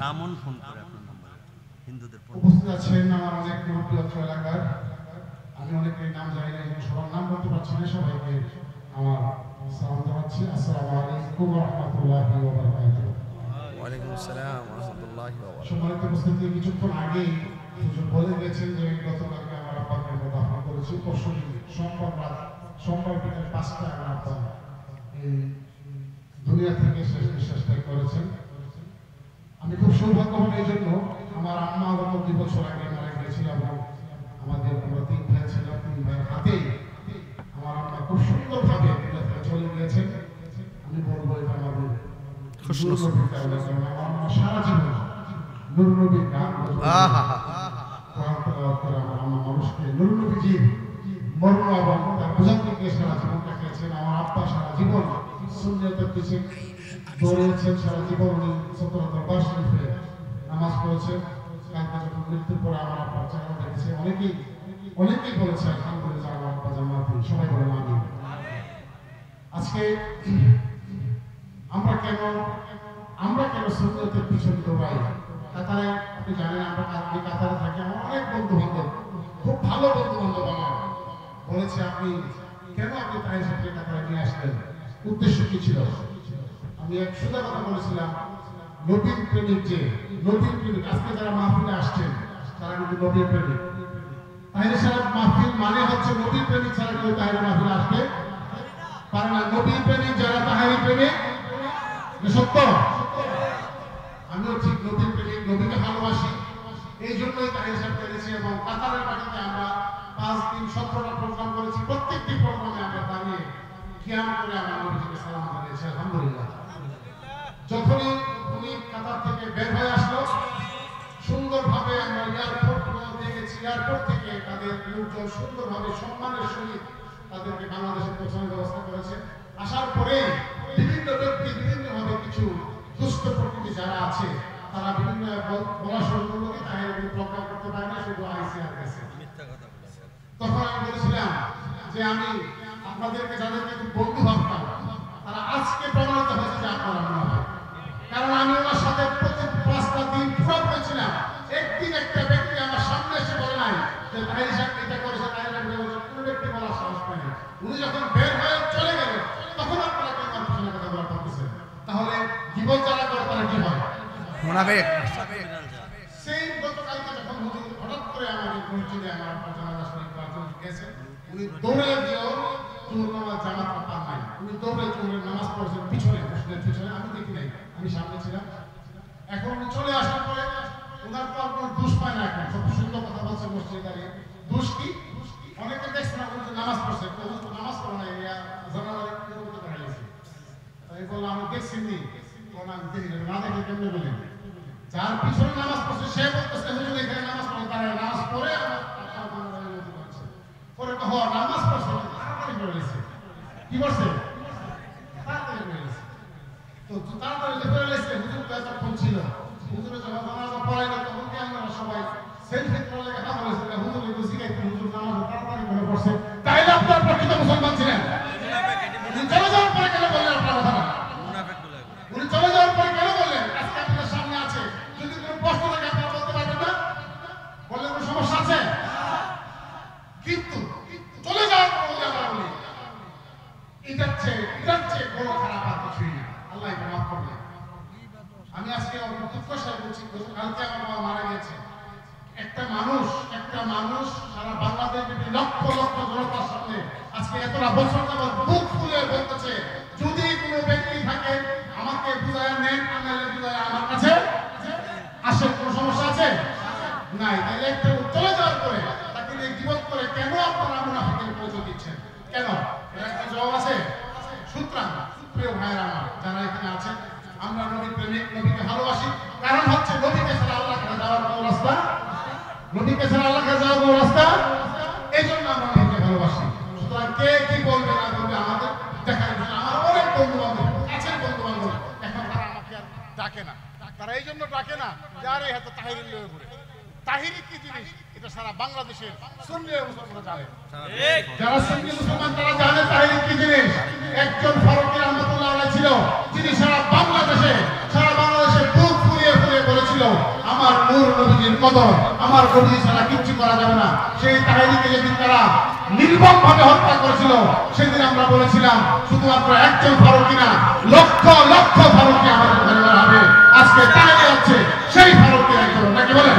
উপস্থিত আছেন আমার অনেক মুরব্বী অত্র এলাকার, আমি অনেকের নাম জানি না, সবার নাম বলতে পারছি না, সবাইকে আমার সালাম জানাচ্ছি। আসসালামু আলাইকুম ওয়া রাহমাতুল্লাহি ওয়া বারাকাতুহু। ওয়া আলাইকুম আসসালাম ওয়া রাহমাতুল্লাহি ওয়া বারাকাতুহু। সম্মানিত উপস্থিতি, কিছুক্ষণ আগেই হুজুর বলে গেছেন যে গতকালকে আমার আব্বাকে আমরা দাফন করেছি, পরশু সোমবার বিকেল 5টায় আমার আব্বা এই দুনিয়া থেকে শেষ নিঃশ্বাস ত্যাগ করেছেন। আমি খুব সৌভাগ্যবান এই জন্য, আমার আম্মা আমার 2 বছর আগে মারা গিয়েছিল এবং আমাদের আমরা 3 ভাই ছিলাম, 3 ভাইয়ের হাতেই আমার আম্মা খুব সুন্দরভাবে সারা জীবন নূর নবীর গান মানুষকে নূর নবীজির মর্ম এবং তার বোঝাতে সারা জীবন কাটিয়েছেন। আমার আব্বা সারা জীবন সুন্নিয়তের পিছনে দৌড়িয়েছেন, সারা জীবন উনি সতর দরবার শরীফে নামাজ পড়েছেন। কালকে যখন মৃত্যুর পরে আমার আব্বা চেহারা দেখেছে, অনেকেই বলেছে আলহামদুলিল্লাহ আমার আব্বা জান্নাতি, সবাই বলেন আমিন। আজকে আমরা কেন সুন্নিয়তের পিছনে দৌড়াই? কাতারে আপনি জানেন আমি কাতারে থাকি, আমার অনেক বন্ধু বান্ধব, খুব ভালো বন্ধু বান্ধব আমার বলেছে আপনি তাই সাথে কাতারে নিয়ে আসলেন, উদ্দেশ্য কি ছিল? আমি এক সোজা কথা বলেছিলাম, নবীর প্রেমিক আজকে যারা মাহফিলে আসছেন তারা কিন্তু নবীর প্রেমিক। তাহলে সারা মাহফিল মানে হচ্ছে নবীর প্রেমিক ছাড়া কেউ তাহলে মাহফিলে আসবে পারে না। নবীর প্রেমিক যারা তাহারি প্রেমিক, সত্য। আমিও ঠিক নবীর প্রেমিক, নবীকে ভালোবাসি, এই জন্যই তাহির সাহেব করেছি। এবং কাতারের মাটিতে আমরা 5 দিন 17টা প্রোগ্রাম করেছি। প্রত্যেকটি প্রোগ্রামে আমরা দাঁড়িয়ে কিয়াম করে আমরা নবীজিকে সালাম জানিয়েছি আলহামদুলিল্লাহ। যখনই উনি কাতার থেকে বের হয়ে আসলো, সুন্দরভাবে আমরা এয়ারপোর্ট দিয়ে গেছি। এয়ারপোর্ট থেকে তাদের লোকজন সুন্দরভাবে সম্মানের সহিত তাদেরকে বাংলাদেশে পৌঁছানোর ব্যবস্থা করেছে। আসার পরে বিভিন্ন ব্যক্তি বিভিন্নভাবে কিছু দুষ্ট প্রকৃতি যারা আছে তারা বিভিন্ন বলা শুরু করলো কি তাই প্রজ্ঞা করতে পারে না, শুধু আইসিআর গেছে। তখন আমি বলেছিলাম যে আমি আপনাদেরকে যাদেরকে বন্ধু ভাবতাম তারা আজকে প্রমাণিত হয়েছে যে আপনারা মনে হয়, কারণ আমি ওনার সাথে প্রতি 5টা দিন পুরো করেছিলাম। একদিন একটা ব্যক্তি আমার সামনে এসে বলে নাই যে তাহির সাহেব এটা করেছে, তাহির সাহেব এটা করেছে, কোনো ব্যক্তি বলার সাহস পায়নি। উনি যখন বের হয়ে চলে গেলেন তখন আপনারা কেন আমার পিছনে কথা বলা করতেছেন? তাহলে জীবন যারা করে তারা কি হয়? মুনাফিক। সেই গতকালকে যখন হুজুর হঠাৎ করে আমাদের মসজিদে আমার জানাজা শরীফ পড়াতে গেছেন, উনি দৌড়ে গিয়েও জোহর নামাজ জামাতটা পান নাই। উনি দৌড়ে জোহরের নামাজ পড়েছেন পিছনে, মসজিদের পিছনে, আমি দেখি নাই, আমি সামনে ছিলাম। এখন উনি চলে আসার পরে ওনার তো আর কোনো দোষ পায় না। এখন সব সুন্দর কথা বলছে মসজিদে দাঁড়িয়ে, দোষ কি? অনেকে দেখছে না উনি নামাজ পড়ছে, নামাজ পড়ে না, জানালার করতে দেখা গেছে। তাই বললাম আমি দেখছি নি, কোন আমি দেখি না দেখে কেমনে বলেন। যার পিছনে নামাজ পড়ছে সে বলতেছে হুজুর এখানে নামাজ পড়ে, তারা নামাজ পড়ে আমার পরে কহ নামাজ পড়ছে তাড়াতাড়ি করে গেছে। কি করছে? তাড়াতাড়ি করে গেছে। তো তাড়াতাড়ি করে গেছে, হুজুর তো এতক্ষণ ছিল। হুজুরে যখন নামাজ পড়াইল তখন কি আমরা সবাই সেলফি তোলা লেখা বলেছে, হুজুর এগুলো শিখাইতে হুজুর নামাজ তাড়াতাড়ি করে পড়ছে, তাইলে আপনার প্রকৃত মুসলমান ছিলেন। উনি চলে যাওয়ার পরে কেন বললেন আপনার কথা? উনি চলে যাওয়ার পরে কেন বললেন? আজকে আপনাদের সামনে আছে, যদি কোনো প্রশ্ন থাকে আপনারা বলতে পারবেন না, বললে কোনো সমস্যা আছে? কিন্তু চলে যাওয়ার পরে বলে আমরা বলি এটার চেয়ে বড় খারাপ আর কিছুই না। আল্লাহ এটা মাফ করবে। আমি আজকে দুঃখ সাথে বলছি, কালকে আমার বাবা মারা গেছে। একটা মানুষ সারা বাংলাদেশ লক্ষ লক্ষ জনতার সামনে আজকে এতটা বছর যাবত বুক ফুলে বলতেছে যদি কোনো ব্যক্তি থাকে আমাকে বুঝায় নেন, আমি বুঝায় আমার কাছে আসেন, কোনো সমস্যা আছে? নাই। তাহলে একটা চলে যাওয়ার পরে তাকে নিয়ে জীবন করে কেন আপনারা মুনাফিকের পরিচয় দিচ্ছেন? কেন? এর একটা জবাব আছে। সুতরাং প্রিয় ভাইয়েরা আমার যারা এখানে আছেন, আমরা নবী প্রেমিক, নবীকে ভালোবাসি। কারণ হচ্ছে নবীকে ছাড়া আল্লাহ কাছে যাওয়ার কোনো রাস্তা, নবীকে ছাড়া আল্লাহ কাছে যাওয়ার কোনো রাস্তা, এই জন্য আমরা নবীকে ভালোবাসি। সুতরাং কে কি বলবে না বলবে আমাদের দেখার জন্য। আমার অনেক বন্ধু বান্ধব, কাছের বন্ধু বান্ধব, এখন তারা আমাকে আর ডাকে না। তারা এই জন্য ডাকে না যে আরে হয়তো তাহিরি লয়ে ঘুরে। তাহিরি কি জিনিস এটা সারা বাংলাদেশের সুন্নি মুসলমানরা জানে। যারা সুন্নি মুসলমান তারা জানে তাহিরি কি জিনিস। একজন ফারুকী রহমাতুল্লাহ আলাইহি ছিল যিনি সারা বাংলাদেশে বুক ফুলিয়ে ফুলিয়ে বলেছিল আমার নূর নবীজির কদর, আমার নবী ছাড়া কিচ্ছু করা যাবে না। সেই তাহিরিকে যেদিন তারা নির্মমভাবে হত্যা করেছিল সেদিন আমরা বলেছিলাম শুধুমাত্র একজন ফারুকী না, লক্ষ লক্ষ ফারুকী আমাদের পরিবার হবে। আজকে তাহিরি হচ্ছে সেই ফারুকী একজন, নাকি বলেন?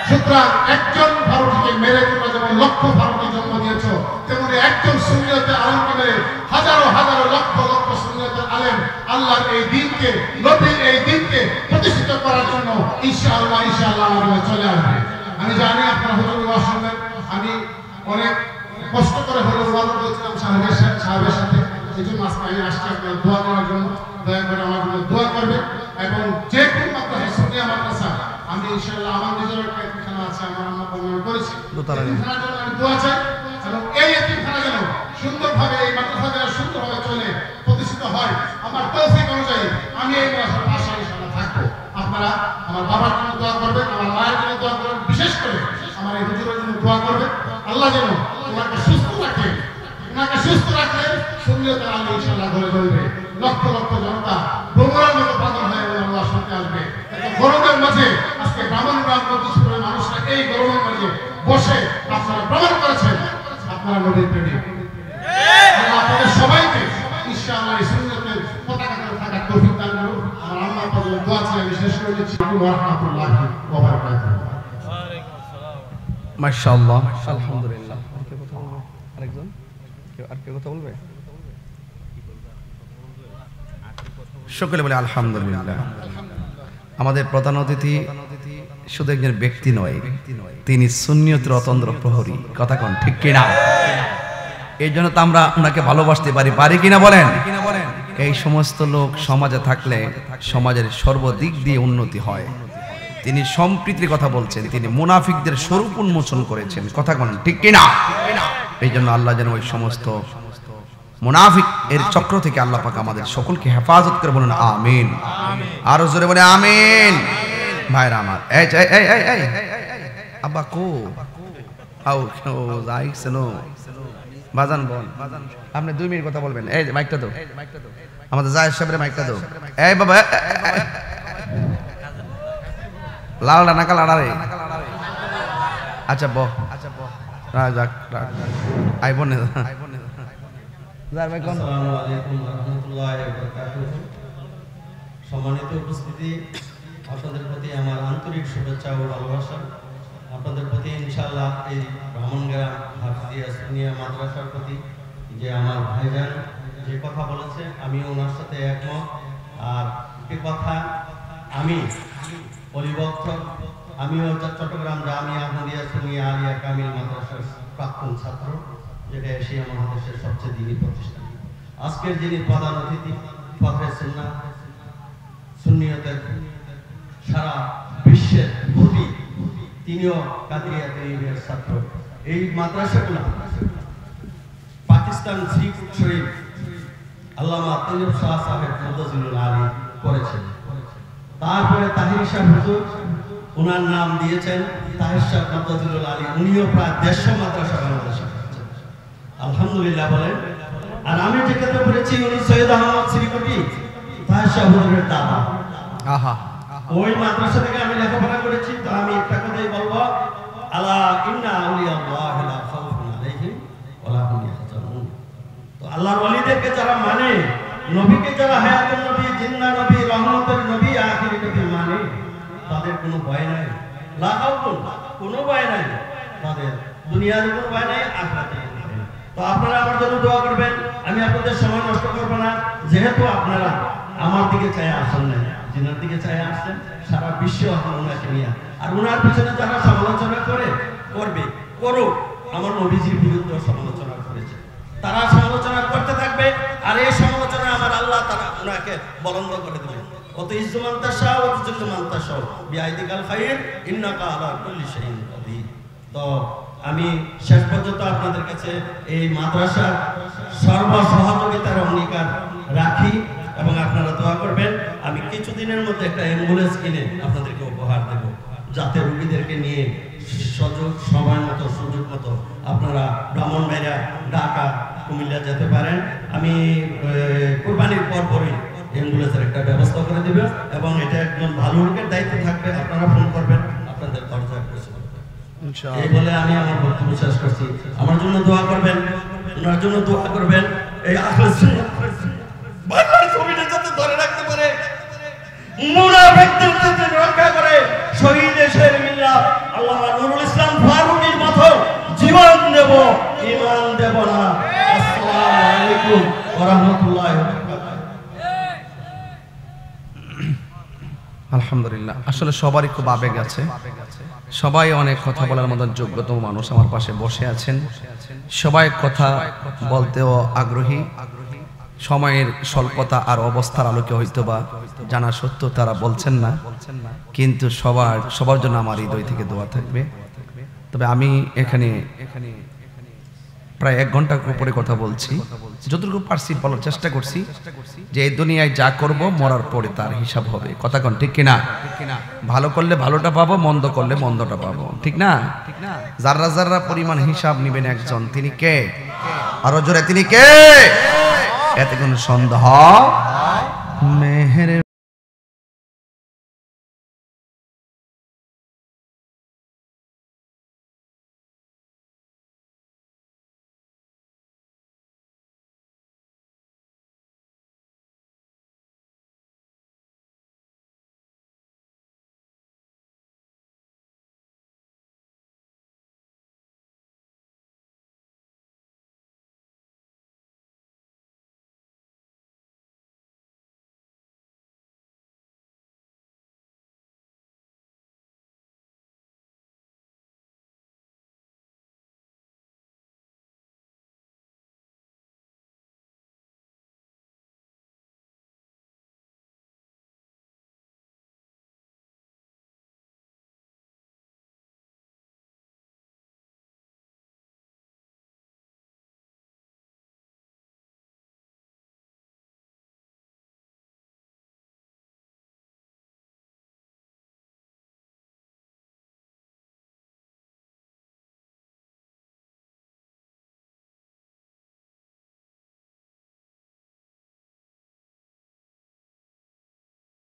সুতরাং একজন ফারুকীকে মেরে তোমরা যেমন লক্ষ ফারুকী জন্ম দিয়েছ, তেমনি একজন সুন্নিয়তের আলেমকে মেরে হাজারো হাজারো লক্ষ লক্ষ সুন্নিয়তের আলেম আল্লাহর এই দিনকে, নবীর এই দিনকে প্রতিষ্ঠিত করার জন্য ইনশাআল্লাহ আমাদের চলে আসবে। আমি জানি আপনারা হুজুর ওয়াজ শুনবেন, আমি অনেক কষ্ট করে হলো ওয়াজ করেছিলাম সাহেবের সাথে, এই জন্য আজকে আমি আসছি আপনার দোয়া করার জন্য। দয়া করে আমার জন্য দোয়া করবে এবং যে কোনো মাদ্রাসা সুন্নিয়া মাদ্রাসা আমি ইনশাআল্লাহ আমার নিজের একটা এতিমখানা আছে, আমার আম্মা বাবা করেছি, এতিমখানার জন্য আমি দোয়া চাই এবং এই এতিমখানা যেন সুন্দরভাবে এই মাদ্রাসা সুন্দরভাবে চলে প্রতিষ্ঠিত হয়। আমার তৌফিক অনুযায়ী আমি এই মাদ্রাসার পাশে ইনশাআল্লাহ থাকবো। আপনারা আমার বাবার জন্য দোয়া করবেন, আমার মায়ের জন্য দোয়া করবেন, বিশেষ করে আমার এই হুজুরের জন্য দোয়া করবেন। আল্লাহ যেন ওনাকে সুস্থ রাখে, ওনাকে সুস্থ রাখলে সুন্নিয়তের আলো ইনশাআল্লাহ ঘরে জ্বলবে। লক্ষ লক্ষ জনতা ভ্রমণের মতো পাগল হয়ে আল্লাহ শুনতে আসবে। গরমের মাঝে আজকে ব্রাহ্মণগ্রাম প্রতিষ্ঠিতের মানুষরা এই গরমের মাঝে বসে আপনারা প্রমাণ করেছেন আপনারা নবীর প্রেমিক। আপনাদের সবাইকে ইনশাআল্লাহ এই সুন্নিয়তের পতাকাতে থাকার তৌফিক দান করুন। আমার আল্লাহর কাছে দোয়া চাই, আমি শেষ করে দিচ্ছি। ওয়া রাহমাতুল্লাহি ওয়া বারাকাতুহু। মাশাআল্লাহ, আলহামদুলিল্লাহ। আরেকজন আর কে কথা বলবে? সকলে বলে আলহামদুলিল্লাহ। আমাদের প্রধান অতিথি শুধু একজন ব্যক্তি নয়, তিনি সুন্নিয়তের অতন্দ্র প্রহরী। কথা কোন ঠিক কিনা? এই জন্য তো আমরা ওনাকে ভালোবাসতে পারি কিনা বলেন? এই সমস্ত লোক সমাজে থাকলে সমাজের সর্বদিক দিয়ে উন্নতি হয়। তিনি সম্প্রীতির কথা বলছেন, তিনি মুনাফিকদের স্বরূপ উন্মোচন করেছেন। কথা কোন ঠিক কিনা? এই জন্য আল্লাহ যেন ওই সমস্ত মুনাফিক এর চক্র থেকে আল্লাহ পাক আমাদের সকলকে হেফাজত করে, বলুন আমিন। আরো জোরে বলে আমিন। ভাইরা আমার, এই এই এই এই আব্বা কো আও যাইছেনো বাজান বল, আপনি 2 মিনিট কথা বলবেন। এই মাইকটা দাও, আমাদের জায়েদ সাহেবের মাইকটা দাও। এই বাবা লালডা নাকা লাড়া রে। আচ্ছা বহ, যাক আইবো না। আসসালামু আলাইকুম ওয়া রাহমাতুল্লাহি ওয়া বারাকাতুহু। সম্মানিত উপস্থিতি, আপনাদের প্রতি আমার আন্তরিক শুভেচ্ছা ও ভালোবাসা। আপনাদের প্রতি ইনশাআল্লাহ এই ব্রাহ্মণগ্রাম হাফিজিয়া সুন্নিয়া মাদ্রাসার প্রতি যে আমার ভাইজান যে কথা বলেছে, আমি ওনার সাথে একমত। আর একটি কথা, আমি অলিবক্ত, আমিও চট্টগ্রাম জামিয়া আহমদিয়া সুন্নিয়া আলিয়া কামিল মাদ্রাসার প্রাক্তন ছাত্র, যেটা এশিয়া মহাদেশের সবচেয়ে দিনী প্রতিষ্ঠান। আজকের যিনি প্রধান অতিথি ফখরে সুন্নাহ সুন্নিয়তের সারা বিশ্বের প্রতি, তিনিও কাদরিয়া তৈরির ছাত্র। এই মাদ্রাসাগুলো পাকিস্তান শিখ শরীফ আল্লামা তৈয়ব শাহ সাহেব মুতাজিলুল আলী করেছেন। তারপরে তাহির শাহ হুজুর, ওনার নাম দিয়েছেন তাহির শাহ মুতাজিলুল আলী। উনিও প্রায় 150 মাদ্রাসা বাংলাদেশে করেছেন, আলহামদুলিল্লাহ বলেন। আর আমি যেটাতে পড়েছি, উনি সৈয়দ আহমদ শ্রীকুটি তাহির শাহ হুজুরের দাদা। আহা, ওই মাদ্রাসা থেকে আমি লেখাপড়া করেছি। তো আমি একটা কথাই বলবো, আলা ইন্না আউলিয়াল্লাহি লা খাউফুন আলাইহিম ওয়া লা হুম ইয়াহজানুন। তো আল্লাহর ওলিদেরকে যারা মানে, নবীকে যারা হায়াতুন নবী, জিন্দা নবী, রহমতের নবী, আখিরি নবী মানে, তাদের কোনো ভয় নাই। লা খাউফুন, কোনো ভয় নাই তাদের, দুনিয়ার কোনো ভয় নাই, আখিরাতের কোনো ভয় নাই। তো আপনারা আমার জন্য দোয়া করবেন। আমি আপনাদের সময় নষ্ট করব না, যেহেতু আপনারা আমার দিকে চাই আসেন না, জিনার দিকে চাই আসছেন, সারা বিশ্ব এখন ওনাকে নিয়ে। আর ওনার পিছনে যারা সমালোচনা করুক, আমার নবীজির বিরুদ্ধে সমালোচনা করেছে, তারা সমালোচনা করতে থাকবে। আর এই সমালোচনা আমার আল্লাহ তারা ওনাকে বলন্দ করে দেবে। অত ইজ্জুমান তাশা ওয়া তুযুল্লুমান তাশা বিআইদিকাল খায়র ইন্নাকা আলা কুল্লি শাইইন কাদির। তো আমি শেষ পর্যন্ত আপনাদের কাছে এই মাদ্রাসার সর্ব সহযোগিতার অঙ্গীকার রাখি এবং আপনারা দোয়া করবেন। আমি কিছুদিনের মধ্যে একটা অ্যাম্বুলেন্স কিনে আপনাদেরকে উপহার দেব, যাতে রোগীদেরকে নিয়ে সময় মতো সুযোগ মতো আপনারা ব্রাহ্মণবাড়িয়া, ঢাকা, কুমিল্লা যেতে পারেন। আমি কুরবানির পরপরই অ্যাম্বুলেন্সের একটা ব্যবস্থা করে দেব এবং এটা একজন ভালো লোকের দায়িত্ব থাকবে। আপনারা ফোন করবেন, আপনাদের দরজায় পৌঁছে দেবে। এই বলে আমি আমার বক্তব্য শেষ করছি। আমার জন্য দোয়া করবেন, ওনার জন্য দোয়া করবেন। এই আখলাস বাংলার ছবিটা যাতে ধরে রাখতে পারে, মুনাফিকদের থেকে রক্ষা করে, শহীদ শের মিল্লাত আল্লামা নুরুল ইসলাম ফারুকীর মতো জীবন দেব, ঈমান দেব না। আসসালামু আলাইকুম ওয়া রাহমাতুল্লাহি ওয়া বারাকাতুহু। আলহামদুলিল্লাহ। আসলে সবারই খুব আবেগ আছে, সবাই অনেক কথা বলার মতো যোগ্যতম মানুষ আমার পাশে বসে আছেন, সবাই কথা বলতেও আগ্রহী। সময়ের স্বল্পতা আর অবস্থার আলোকে হয়তোবা জানা সত্ত্বেও তারা বলছেন না, কিন্তু সবার জন্য আমার হৃদয় থেকে দোয়া থাকবে। তবে আমি এখানে প্রায় 1 ঘন্টার উপরে কথা বলছি, যতটুকু পারছি বলার চেষ্টা করছি যে এই দুনিয়ায় যা করব মরার পরে তার হিসাব হবে। কথা কোন ঠিক কিনা? ভালো করলে ভালোটা পাবো, মন্দ করলে মন্দটা পাবো, ঠিক না? যাররা যাররা পরিমাণ হিসাব নেবেন একজন, তিনি কে? আরো জোরে, তিনি কে? এতে কোনো সন্দেহ মেহের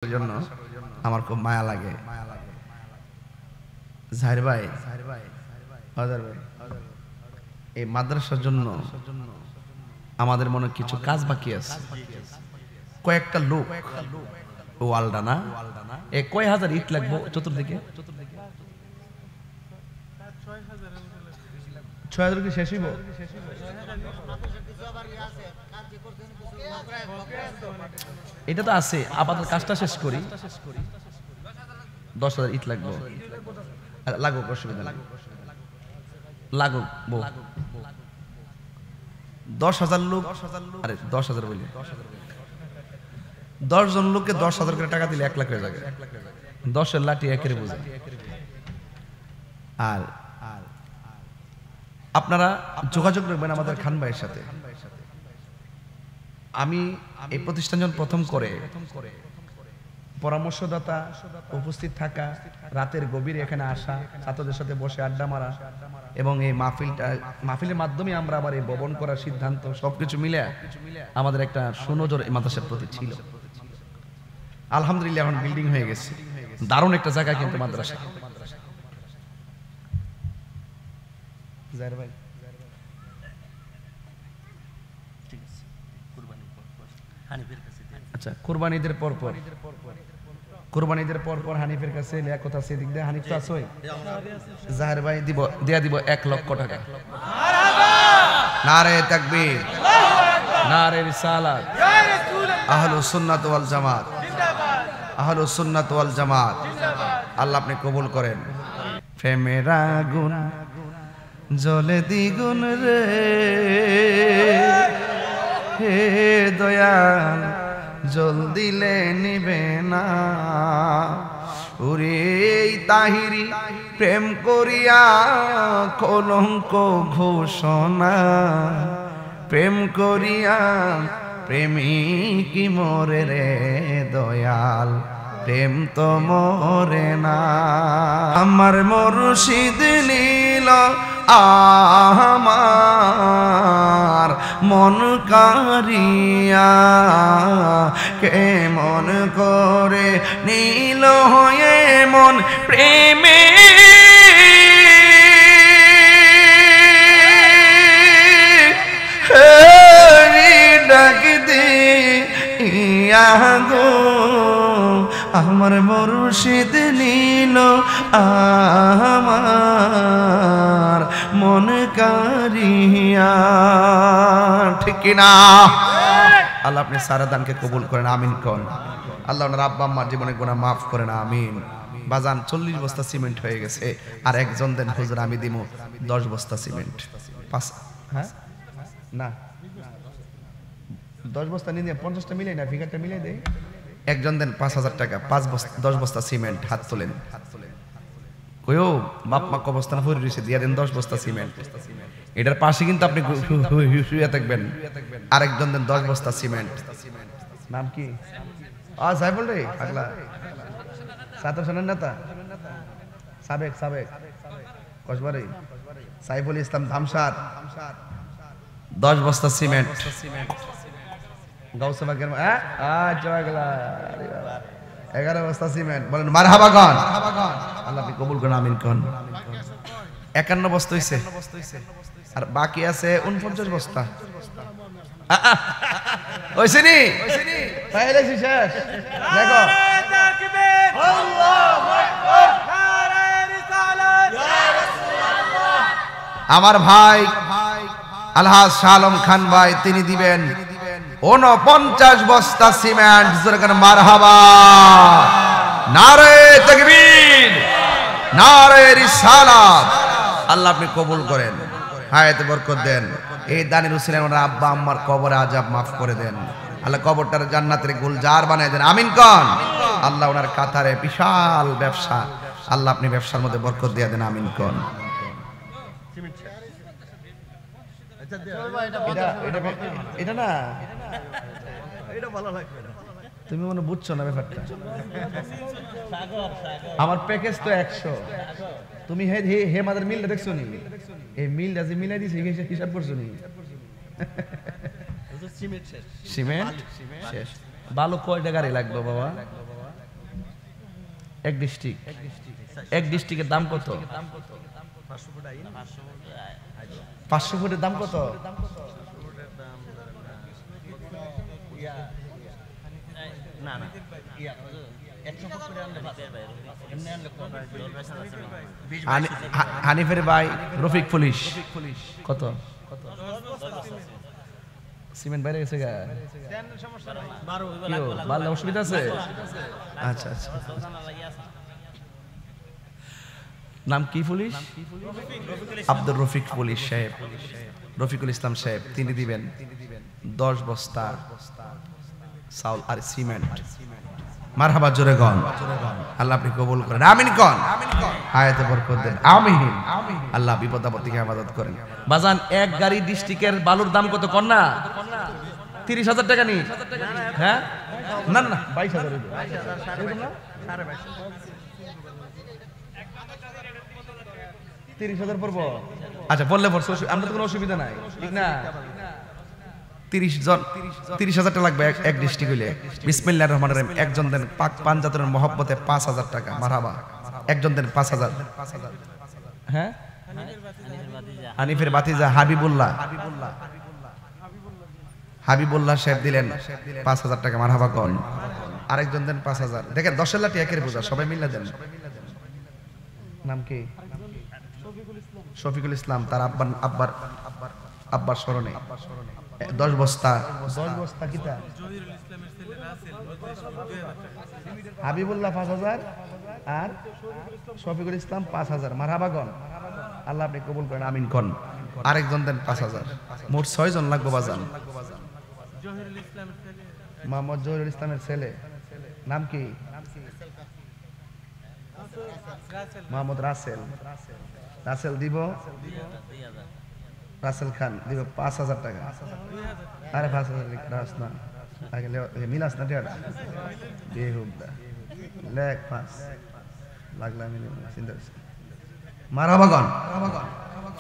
জন্য আমার খুব মায়া লাগে। জাহির ভাই, এই মাদ্রাসার জন্য আমাদের মনে কিছু কাজ বাকি আছে। কয়েকটা লোক ওয়ালডা না, এ কয় হাজার ইট লাগবে চতুর্দিকে? 6,000 কি শেষ হইব? এটা তো আছে, আপাতত কাজটা শেষ করি। 10,000 ইট লাগবে, লাগুক, অসুবিধা নেই, লাগুক। 10,000 লোক, আরে 10,000 বলি, 10 জন লোককে 10,000 করে টাকা দিলে 1 লাখ হয়ে যাবে। 10-এর লাঠি 1-এর বোঝা। আর আপনারা যোগাযোগ রাখবেন আমাদের খান ভাইয়ের সাথে। আমি এই প্রতিষ্ঠান যখন প্রথম করে পরামর্শদাতা উপস্থিত থাকা, রাতের গভীরে এখানে আসা, ছাত্রদের সাথে বসে আড্ডা মারা, এবং এই মাহফিলের মাধ্যমে আমরা আবার এই ভবন করার সিদ্ধান্ত, সবকিছু মিলে আমাদের একটা সুনজর এই মাদ্রাসার প্রতি ছিল। আলহামদুলিল্লাহ এখন বিল্ডিং হয়ে গেছে, দারুণ একটা জায়গা কিন্তু মাদ্রাসা। আচ্ছা, কুরবানিদের পর হানিফের কাছে কথা আছে, দিক দিয়ে হানিফ তো আছে, জাহের ভাই দিব 1 লক্ষ টাকা। নারে তাকবীর, নারে রিসালাত, আহলুস সুন্নাত ওয়াল জামাত, আহলুস সুন্নাত ওয়াল জামাত। আল্লাহ আপনি কবুল করেন। প্রেমের আগুন জ্বলে দ্বিগুণ রে, হে দয়াল জল দিলে নিবে না। ওরে তাহিরি প্রেম করিয়া কলঙ্ক ঘোষণা, প্রেম করিয়া প্রেমিক মরে রে দয়াল, প্রেম তো মরে না। আমার মুর্শিদ নীল আমার মন কারিয়া, কেমন করে নীল হয়ে মন প্রেমে, ডাক দিয়া গো আমার মুর্শিদ নীল আমার মন কারিয়া। ঠিক না? আল্লাহ আপনি সারা দানকে কবুল করেন, আমিন কোন। আল্লাহ ওনার আব্বা আম্মার জীবনে গুনাহ মাফ করেন, আমিন। বাজান 40 বস্তা সিমেন্ট হয়ে গেছে, আর একজন দেন হুজুর আমি দিব 10 বস্তা সিমেন্ট। 5, হ্যাঁ না 10 বস্তা নিয়ে 50টা মিলাই না, ফিগারটা মিলাই দেয়। একজন দেন 5000 টাকা, 10 বস্তা সিমেন্ট, হাত তোলেন। কইও বাপ মা কবস্তা না পড়ে রইছে, দিয়া দেন 10 বস্তা সিমেন্ট। এটার পাশে কিন্তু আপনি শুয়ে থাকবেন, আরেকজন দেন 10 বস্তা সিমেন্ট। নাম কি? সাইফুল রে পাগলা, ছাত্র সংসদের নেতা, সাবেক কসবারে সাইফুল ইসলাম ধামসার, 10 বস্তা সিমেন্ট। গাউসে বাগের 11 বস্তা সিমেন্ট। বলেন মারহাবা গান, আল্লাহ আপনি কবুল করেন, আমিন কোন। 51 বস্তা হইছে, আর বাকি আছে 49 বস্তা। হইছে নি? তাহলে শেষ। দেখো আমার ভাই আলহাজ শাহ আলম খান ভাই, তিনি দিবেন 49 বস্তা সিমেন্ট। যেরকম মারহাবা, নারে তাকবীর, নারে রিসালাত। আল্লাহ আপনি কবুল করেন, হায়াতে বরকত দেন। এই দানির উসিলায় ওনার আব্বা আম্মার কবরে আযাব মাফ করে দেন। আল্লাহ কবরটার জান্নাতের গুলজার বানায় দেন, আমিন কোন। আল্লাহ ওনার কাতারে বিশাল ব্যবসা, আল্লাহ আপনি ব্যবসার মধ্যে বরকত দিয়ে দেন, আমিন কোন। এটা না, তুমি মনে বুঝছো না ব্যাপারটা। আমার প্যাকেজ তো 100, তুমি হে মাদার মিলটা দেখছো নি? এই মিলটা যে মিলাই দিছি হিসাব করছো নি? সিমেন্ট শেষ। বালু কয়টা গাড়ি লাগবে বাবা? এক ডিস্ট্রিক্টের দাম কত? 500 ফুটের দাম কত? হানিফের ভাই রফিক পুলিশ কত? সিমেন্ট বাইরে গেছে গা, ভালো অসুবিধা আছে? আচ্ছা আচ্ছা, নাম কি পুলিশ? আব্দুর রফিক পুলিশ সাহেব, রফিকুল ইসলাম সাহেব, তিনি দিবেন 10 বস্তা চাউল আর সিমেন্ট। মারহাবা জোরে গন, আল্লাহ আপনি কবুল করেন, আমিন কোন। আয়াতে বরকত দেন, আমিন। আল্লাহ বিপদ আপদ থেকে হেফাজত করেন। বাজান এক গাড়ি ডিস্ট্রিক্টের বালুর দাম কত কর না? 30,000 টাকা নি? হ্যাঁ না না 22,000। 30,000 পড়বো? আচ্ছা বললে পড়ছো, আমরা তো কোনো অসুবিধা নাই, ঠিক না? 30,000 টাকা লাগবে এক ডিস্ট্রিক্ট হইলে। বিসমিল্লাহির রহমানির রহিম। একজন দেন পাক পাঞ্জাতনের মহব্বতে 5,000 টাকা, মারহাবা। একজন দেন 5,000। হ্যাঁ, হানিফের ভাতিজা হাবিবুল্লাহ সাহেব দিলেন 5,000 টাকা, মারহাবা কোন। আরেকজন দেন 5,000। দেখেন 10 লাখ একের বোঝা, সবাই মিলে দেন। নাম কি? শফিকুল ইসলাম, তার আব্বার স্মরণে 10 বস্তা। 10 বস্তা কিতা? হাবিবুল্লাহ 5,000 আর শফিকুল ইসলাম 5,000, মারহাবা কোন। আল্লাহ আপনি কবুল করেন, আমিন কোন। আরেকজন দেন 5,000, মোট 6 জন লাগবে বাজান। মোহাম্মদ জহিরুল ইসলামের ছেলে, নাম কি? মোহাম্মদ রাসেল দিব, রাসেল খান দিব 5,000 টাকা। আরে 5,000 রাস না, মিলাস না টিয়াটা বেহুদা লেখ 5 লাগলা মিলে চিন্তা করছি। মারহাবা গান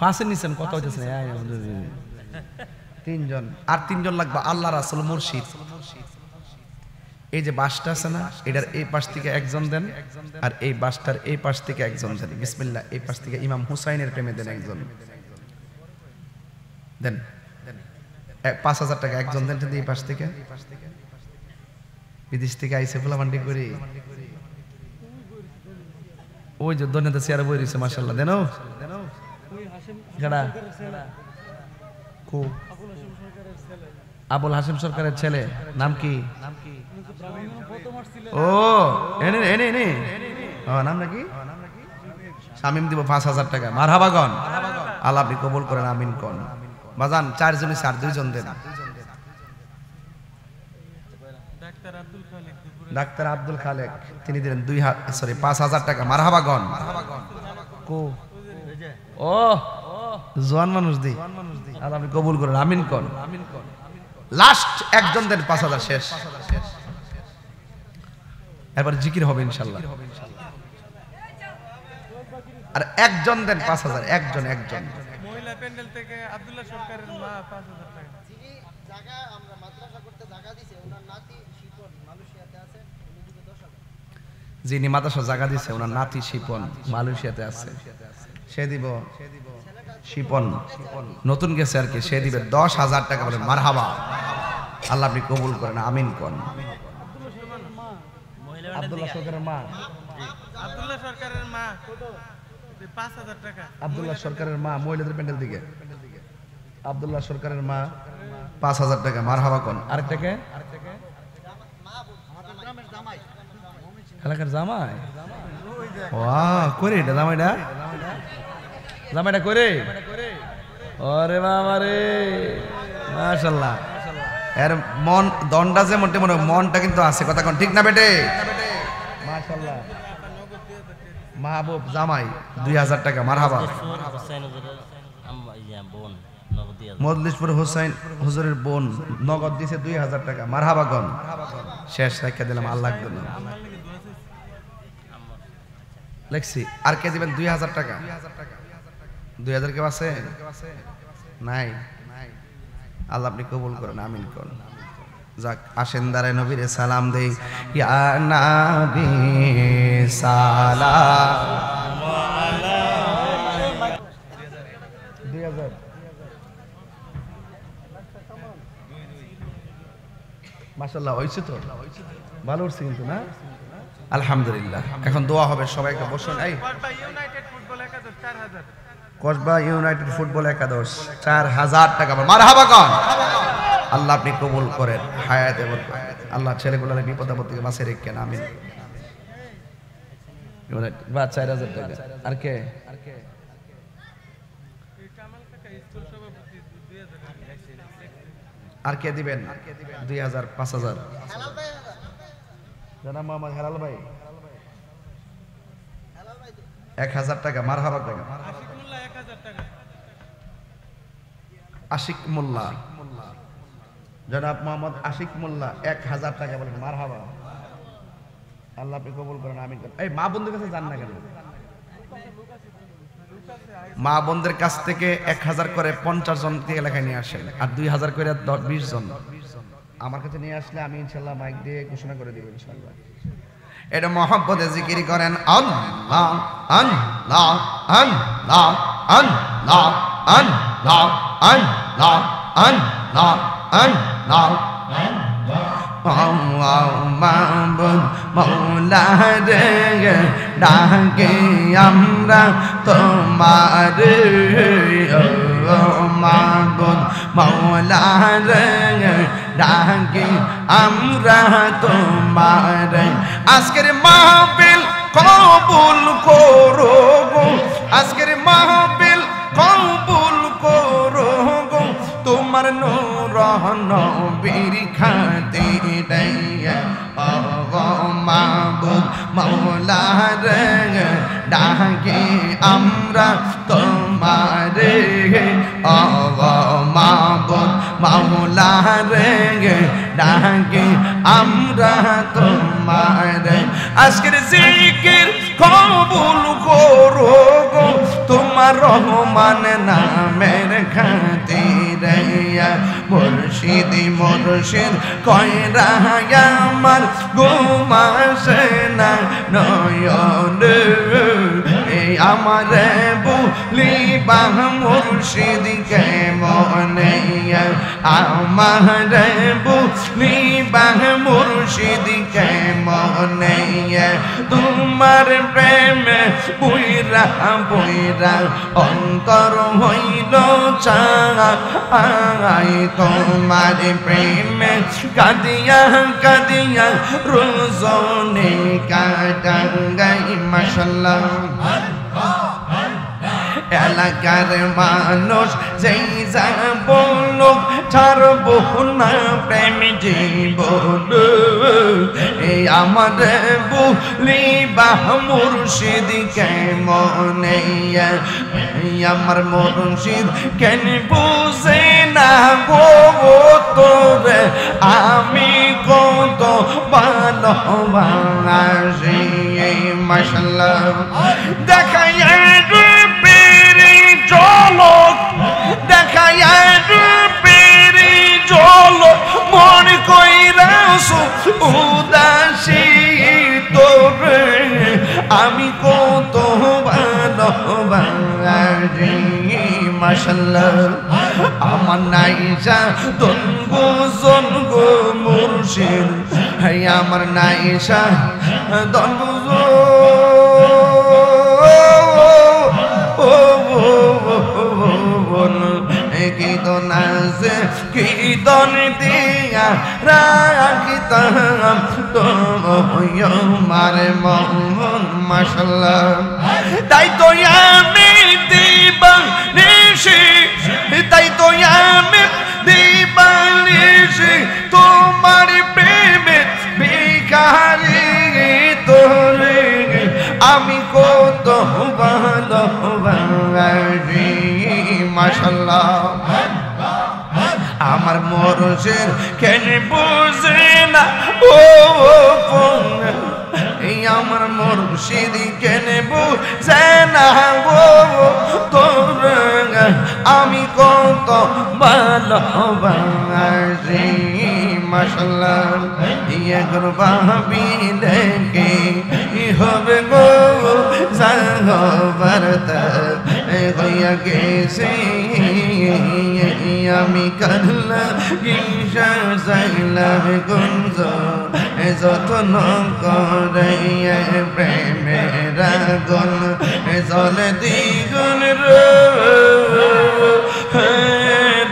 5 এর নিছেন কত হইতেছে? 3 জন, আর 3 জন লাগবে আল্লাহ রাসূল মুর্শিদ। এই যে বাসটা আছে না, এটার এই পাশ থেকে একজন দেন, আর এই বাসটার এই পাশ থেকে একজন দেন। বিসমিল্লাহ। এই পাশ থেকে ইমাম হুসাইনের প্রেমে দেন একজন, দেন 5,000 টাকা একজন দেন। এই পাশ থেকে বিদেশ থেকে আইসে ফুলামান্ডি করি, ওই যে দনেতে চেয়ারে বই রয়েছে, মাশাআল্লাহ। দেন আবুল হাসিম সরকারের ছেলে, নাম কি? ও নাম নাকি? শামিম দিব 5,000 টাকা, মারহাবা গন। আল্লাহ আপনি কবুল করেন, আমিন কোন। বাজান 4 জন, 2 জন দেন। ডাক্তার আব্দুল খালেক তিনি দিলেন 5,000 টাকা। মারহাবাগন কো ও জোয়ান মানুষ দি আল্লাহ আপনি কবুল করেন, আমিন কোন। লাস্ট একজন দেন 5,000 শেষ, এরপর জিকির হবে ইনশাআল্লাহ। আর একজন দেন 5,000, একজন মহিলা প্যান্ডেল থেকে আব্দুল্লাহ সরকারের মা 5,000 টাকা। জায়গা আমরা মাদ্রাসা করতে জায়গা দিছে, ওনার নাতি শিপন মালয়েশিয়াতে আছে, উনি দিবে 10,000। যিনি মাদ্রাসা জায়গা দিছে ওনার নাতি শিপন মালয়েশিয়াতে আছে, সে দিব শিপন নতুন গেছে আর কি, সে দিবে 10,000 টাকা। বলে মারহাবা, আল্লাহ আপনি কবুল করেন, আমিন কোন। আব্দুল্লাহ সরকারের মা, আব্দুল্লাহ সরকারের মা 5,000 টাকা। আব্দুল্লাহ সরকারের মা মহিলাদের প্যান্ডেল দিকে, আব্দুল্লাহ সরকারের মা 5,000 টাকা। মারহাবা কোন। আরেকটাকে এলাকার জামাই, ওয়াও করে এটা জামাইটা করে, ওরে বাবা রে মাশাআল্লাহ। এর মন দন্ডা যে মোটে মনে মনটা কিন্তু আছে, কথা কোন ঠিক না বেটে? মাশাআল্লাহ। মাহবুব জামাই 2,000 টাকা। মারহাবা। মজলিশপুর হুসাইন হুজুরের বোন নগদ দিয়েছে 2,000 টাকা। মারহাবা গন। শেষ রেখে দিলাম আল্লাহ জন্য লেখছি। আর কে দিবেন 2,000 টাকা? 2,000 কেউ আছে? নাই। আল্লাহ আপনি কবুল করেন, আমিন কোন। যাক আসেন দাঁড়ায় নবীরে সালাম দেই। ইয়া নবী সালাম আলাইহি। 2,000 মাশাআল্লাহ হইছে তো, ভালো উঠছে কিন্তু না? আলহামদুলিল্লাহ। এখন দোয়া হবে, সবাইকে বসুন। এই কসবা ইউনাইটেড ফুটবল একাদশ 4,000। কসবা ইউনাইটেড ফুটবল একাদশ 4,000 টাকা। মারহাবা কোন। আল্লাহ আপনি কবুল করেন, হায়াতে বরকত। আল্লাহ ছেলেগুলোর বিপদ আপদ থেকে বাঁচিয়ে রেখেন, আমিন। বা 4,000 টাকা। আর কে? এই কামাল কাকা স্কুল সভাপতি 2,000 টাকা। আর কে দিবেন? 2,000, 5,000। হেলাল ভাই, জানা মোহাম্মদ হেলাল ভাই হেলাল ভাই তো 1,000 টাকা। মারহাবা টাকা। আশিকুল্লাহ 1,000 টাকা। আশিক মোল্লা, জনাব মোহাম্মদ আশিক মোল্লা 1,000 টাকা। বলেন মারহাবা, আল্লাহ আপনি কবুল করেন, আমিন করেন। এই মা বোনদের কাছে যান না কেন? মা বোনদের কাছ থেকে 1,000 করে 50 জন থেকে লেখায় নিয়ে আসেন, আর 2,000 করে 20 জন আমার কাছে নিয়ে আসলে আমি ইনশাআল্লাহ মাইক দিয়ে ঘোষণা করে দেব ইনশাআল্লাহ। এটা মহব্বতে জিকির করেন আল্লাহ আল্লাহ আল্লাহ আল্লাহ আল্লাহ আল্লাহ আল্লাহ আল্লাহ মাবুদ মৌলা রে ডাকে আমরা তোমার, মাবুদ মৌলা রে ডাকে আমরা তোমার। আজকের মাহফিল কবুল করো গো, আজকের মাহফিল কবুল করো গো, তোমার নূর নবীর খাতিরে ও মাবুদ মৌলা রে ডাকে আমরা তোমার, ও মাবুদ মৌলা রে ডাকে আমরা তোমার। আজকের জিকির কবুল করো গো, তোমার রহমান নামের খাতিরে মুর্শিদ মুর্শিদ কয়রা আমার ঘুমাসে না নয়ন, এই আমার বলিবা মুর্শিদ কেমনে, আমার বলিবা মুর্শিদ কেমনে, তোমার প্রেমে বইরা বইরা অন্তর হইল চাই, তোমার প্রেমে কাঁদিয়া কাঁদিয়া রোজনে কাটাই। মাশাআল্লাহ। এলাকার মানুষ যেই যা বলুক ছাড়বো না প্রেম জীবন এই আমার বলিবা মুর্শিদ কেমনে আমার মুর্শিদ কেন বুঝে না গো তোরে আমি কত ভালোবাসি মাশাআল্লাহ দেখায় পেরে চলক দেখায় পেরে চলক মন কইরাছো উদাসী তোরে আমি কত ভালোবাসি মাশাআল্লাহ আমার নাইসা তনগো জনগো মুর্শিদ হাই আমার নাইসা তনগো কীর্তন দিয়া রাখিতাম তোমার মন মাশাআল্লাহ তাই তো আমি দিবানিশি তাই তো আমি দিবানিশি তোমার প্রেমে ভিখারি তোরে আমি কত ভালোবাসি মাশাআল্লাহ আমার মুর্শিদ কেন বুঝে না ও এই আমার মুর্শিদ কেন বুঝে না ও তোর আমি কত ভালোবাসি মাশাআল্লাহ ইয়ে ভাবিলে কি হবে গো সাগরত হইয়া গেছে আমি কাল্লা কিসা সাইলাম গুঞ্জ যতন করে প্রেমের আগুন জলে দ্বিগুণ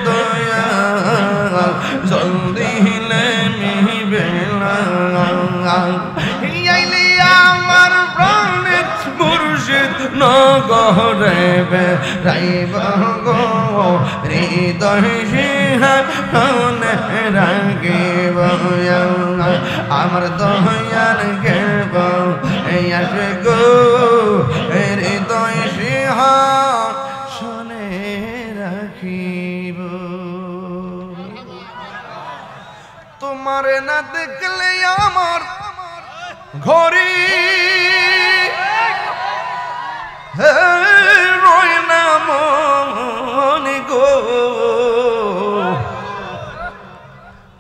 দয়াল জলদি মিবে আমার প্রাণের মুর্শিদ নগরে রাইব গো হৃদয় সিংহাসনে রাখিব আমার দয়াল গেব আসবে গো হৃদয় সিংহাসনে রাখিব তোমারে না দেখলে আমার ঘরে রয় না মনে গো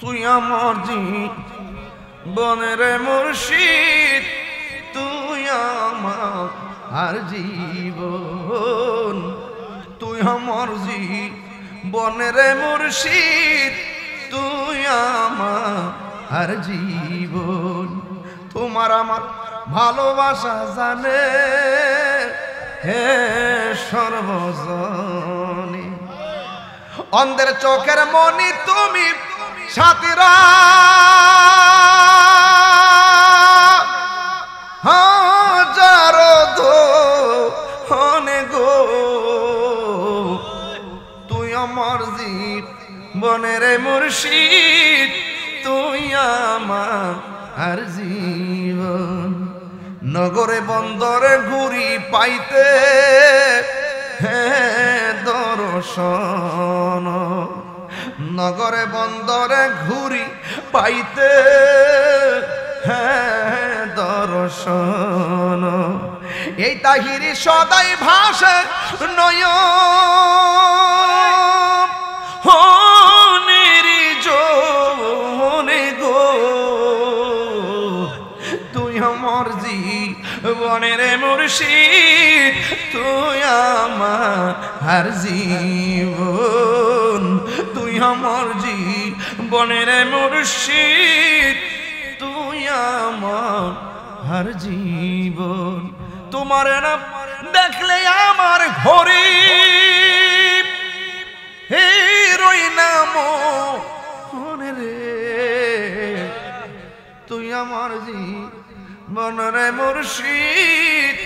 তুই আমার জীবনের মুর্শিদ তুই আমার আর জীবন তুই আমার জীবনের মুর্শিদ তুই আমার আর জীবন তোমার আমার ভালোবাসা জানে হে সর্বজনে অন্ধের চোখের মনি তুমি সাথীরা হাজারো ধনে গো তুই আমার জীবনের মুর্শিদ তুই আমার আর জীবন নগরে বন্দরে ঘুরি পাইতে হে দর্শন নগরে বন্দরে ঘুরি পাইতে হে দর্শন এই তাহিরি সদাই ভাষে নয় জীবনের মুর্শিদ তুই আমার জীবন তুই আমার জীবনের মুর্শিদ তুই আমার জীবন তোমার নাম দেখলে আমার ঘরে হে রই নাম রে তুই আমার জীবনের মুর্শিদ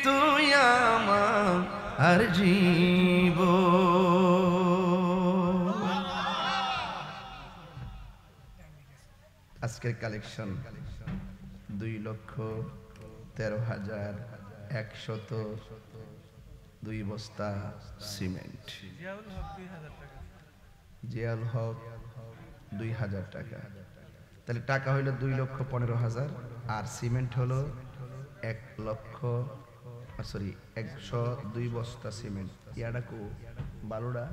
তুই আমার জীবন আজকের কালেকশন 2,13,102 বস্তা সিমেন্ট। জিয়াউল হক 2000 টাকা। জিয়াউল হক 2000 টাকা। তাহলে টাকা হইলো 2,15,000 আর সিমেন্ট হলো 102 বস্তা সিমেন্ট। ইয়াডা কো বালুড়া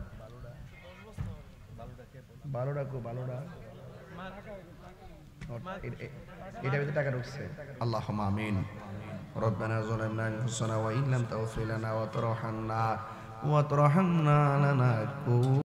এটা ভিতরে টাকা ঢুকছে। আল্লাহুম্মা আমিন। রব্বানা যালামনা আনফুসানা ওয়া ইল্লাম তাগফির লানা ওয়া তারহামনা লানাকুন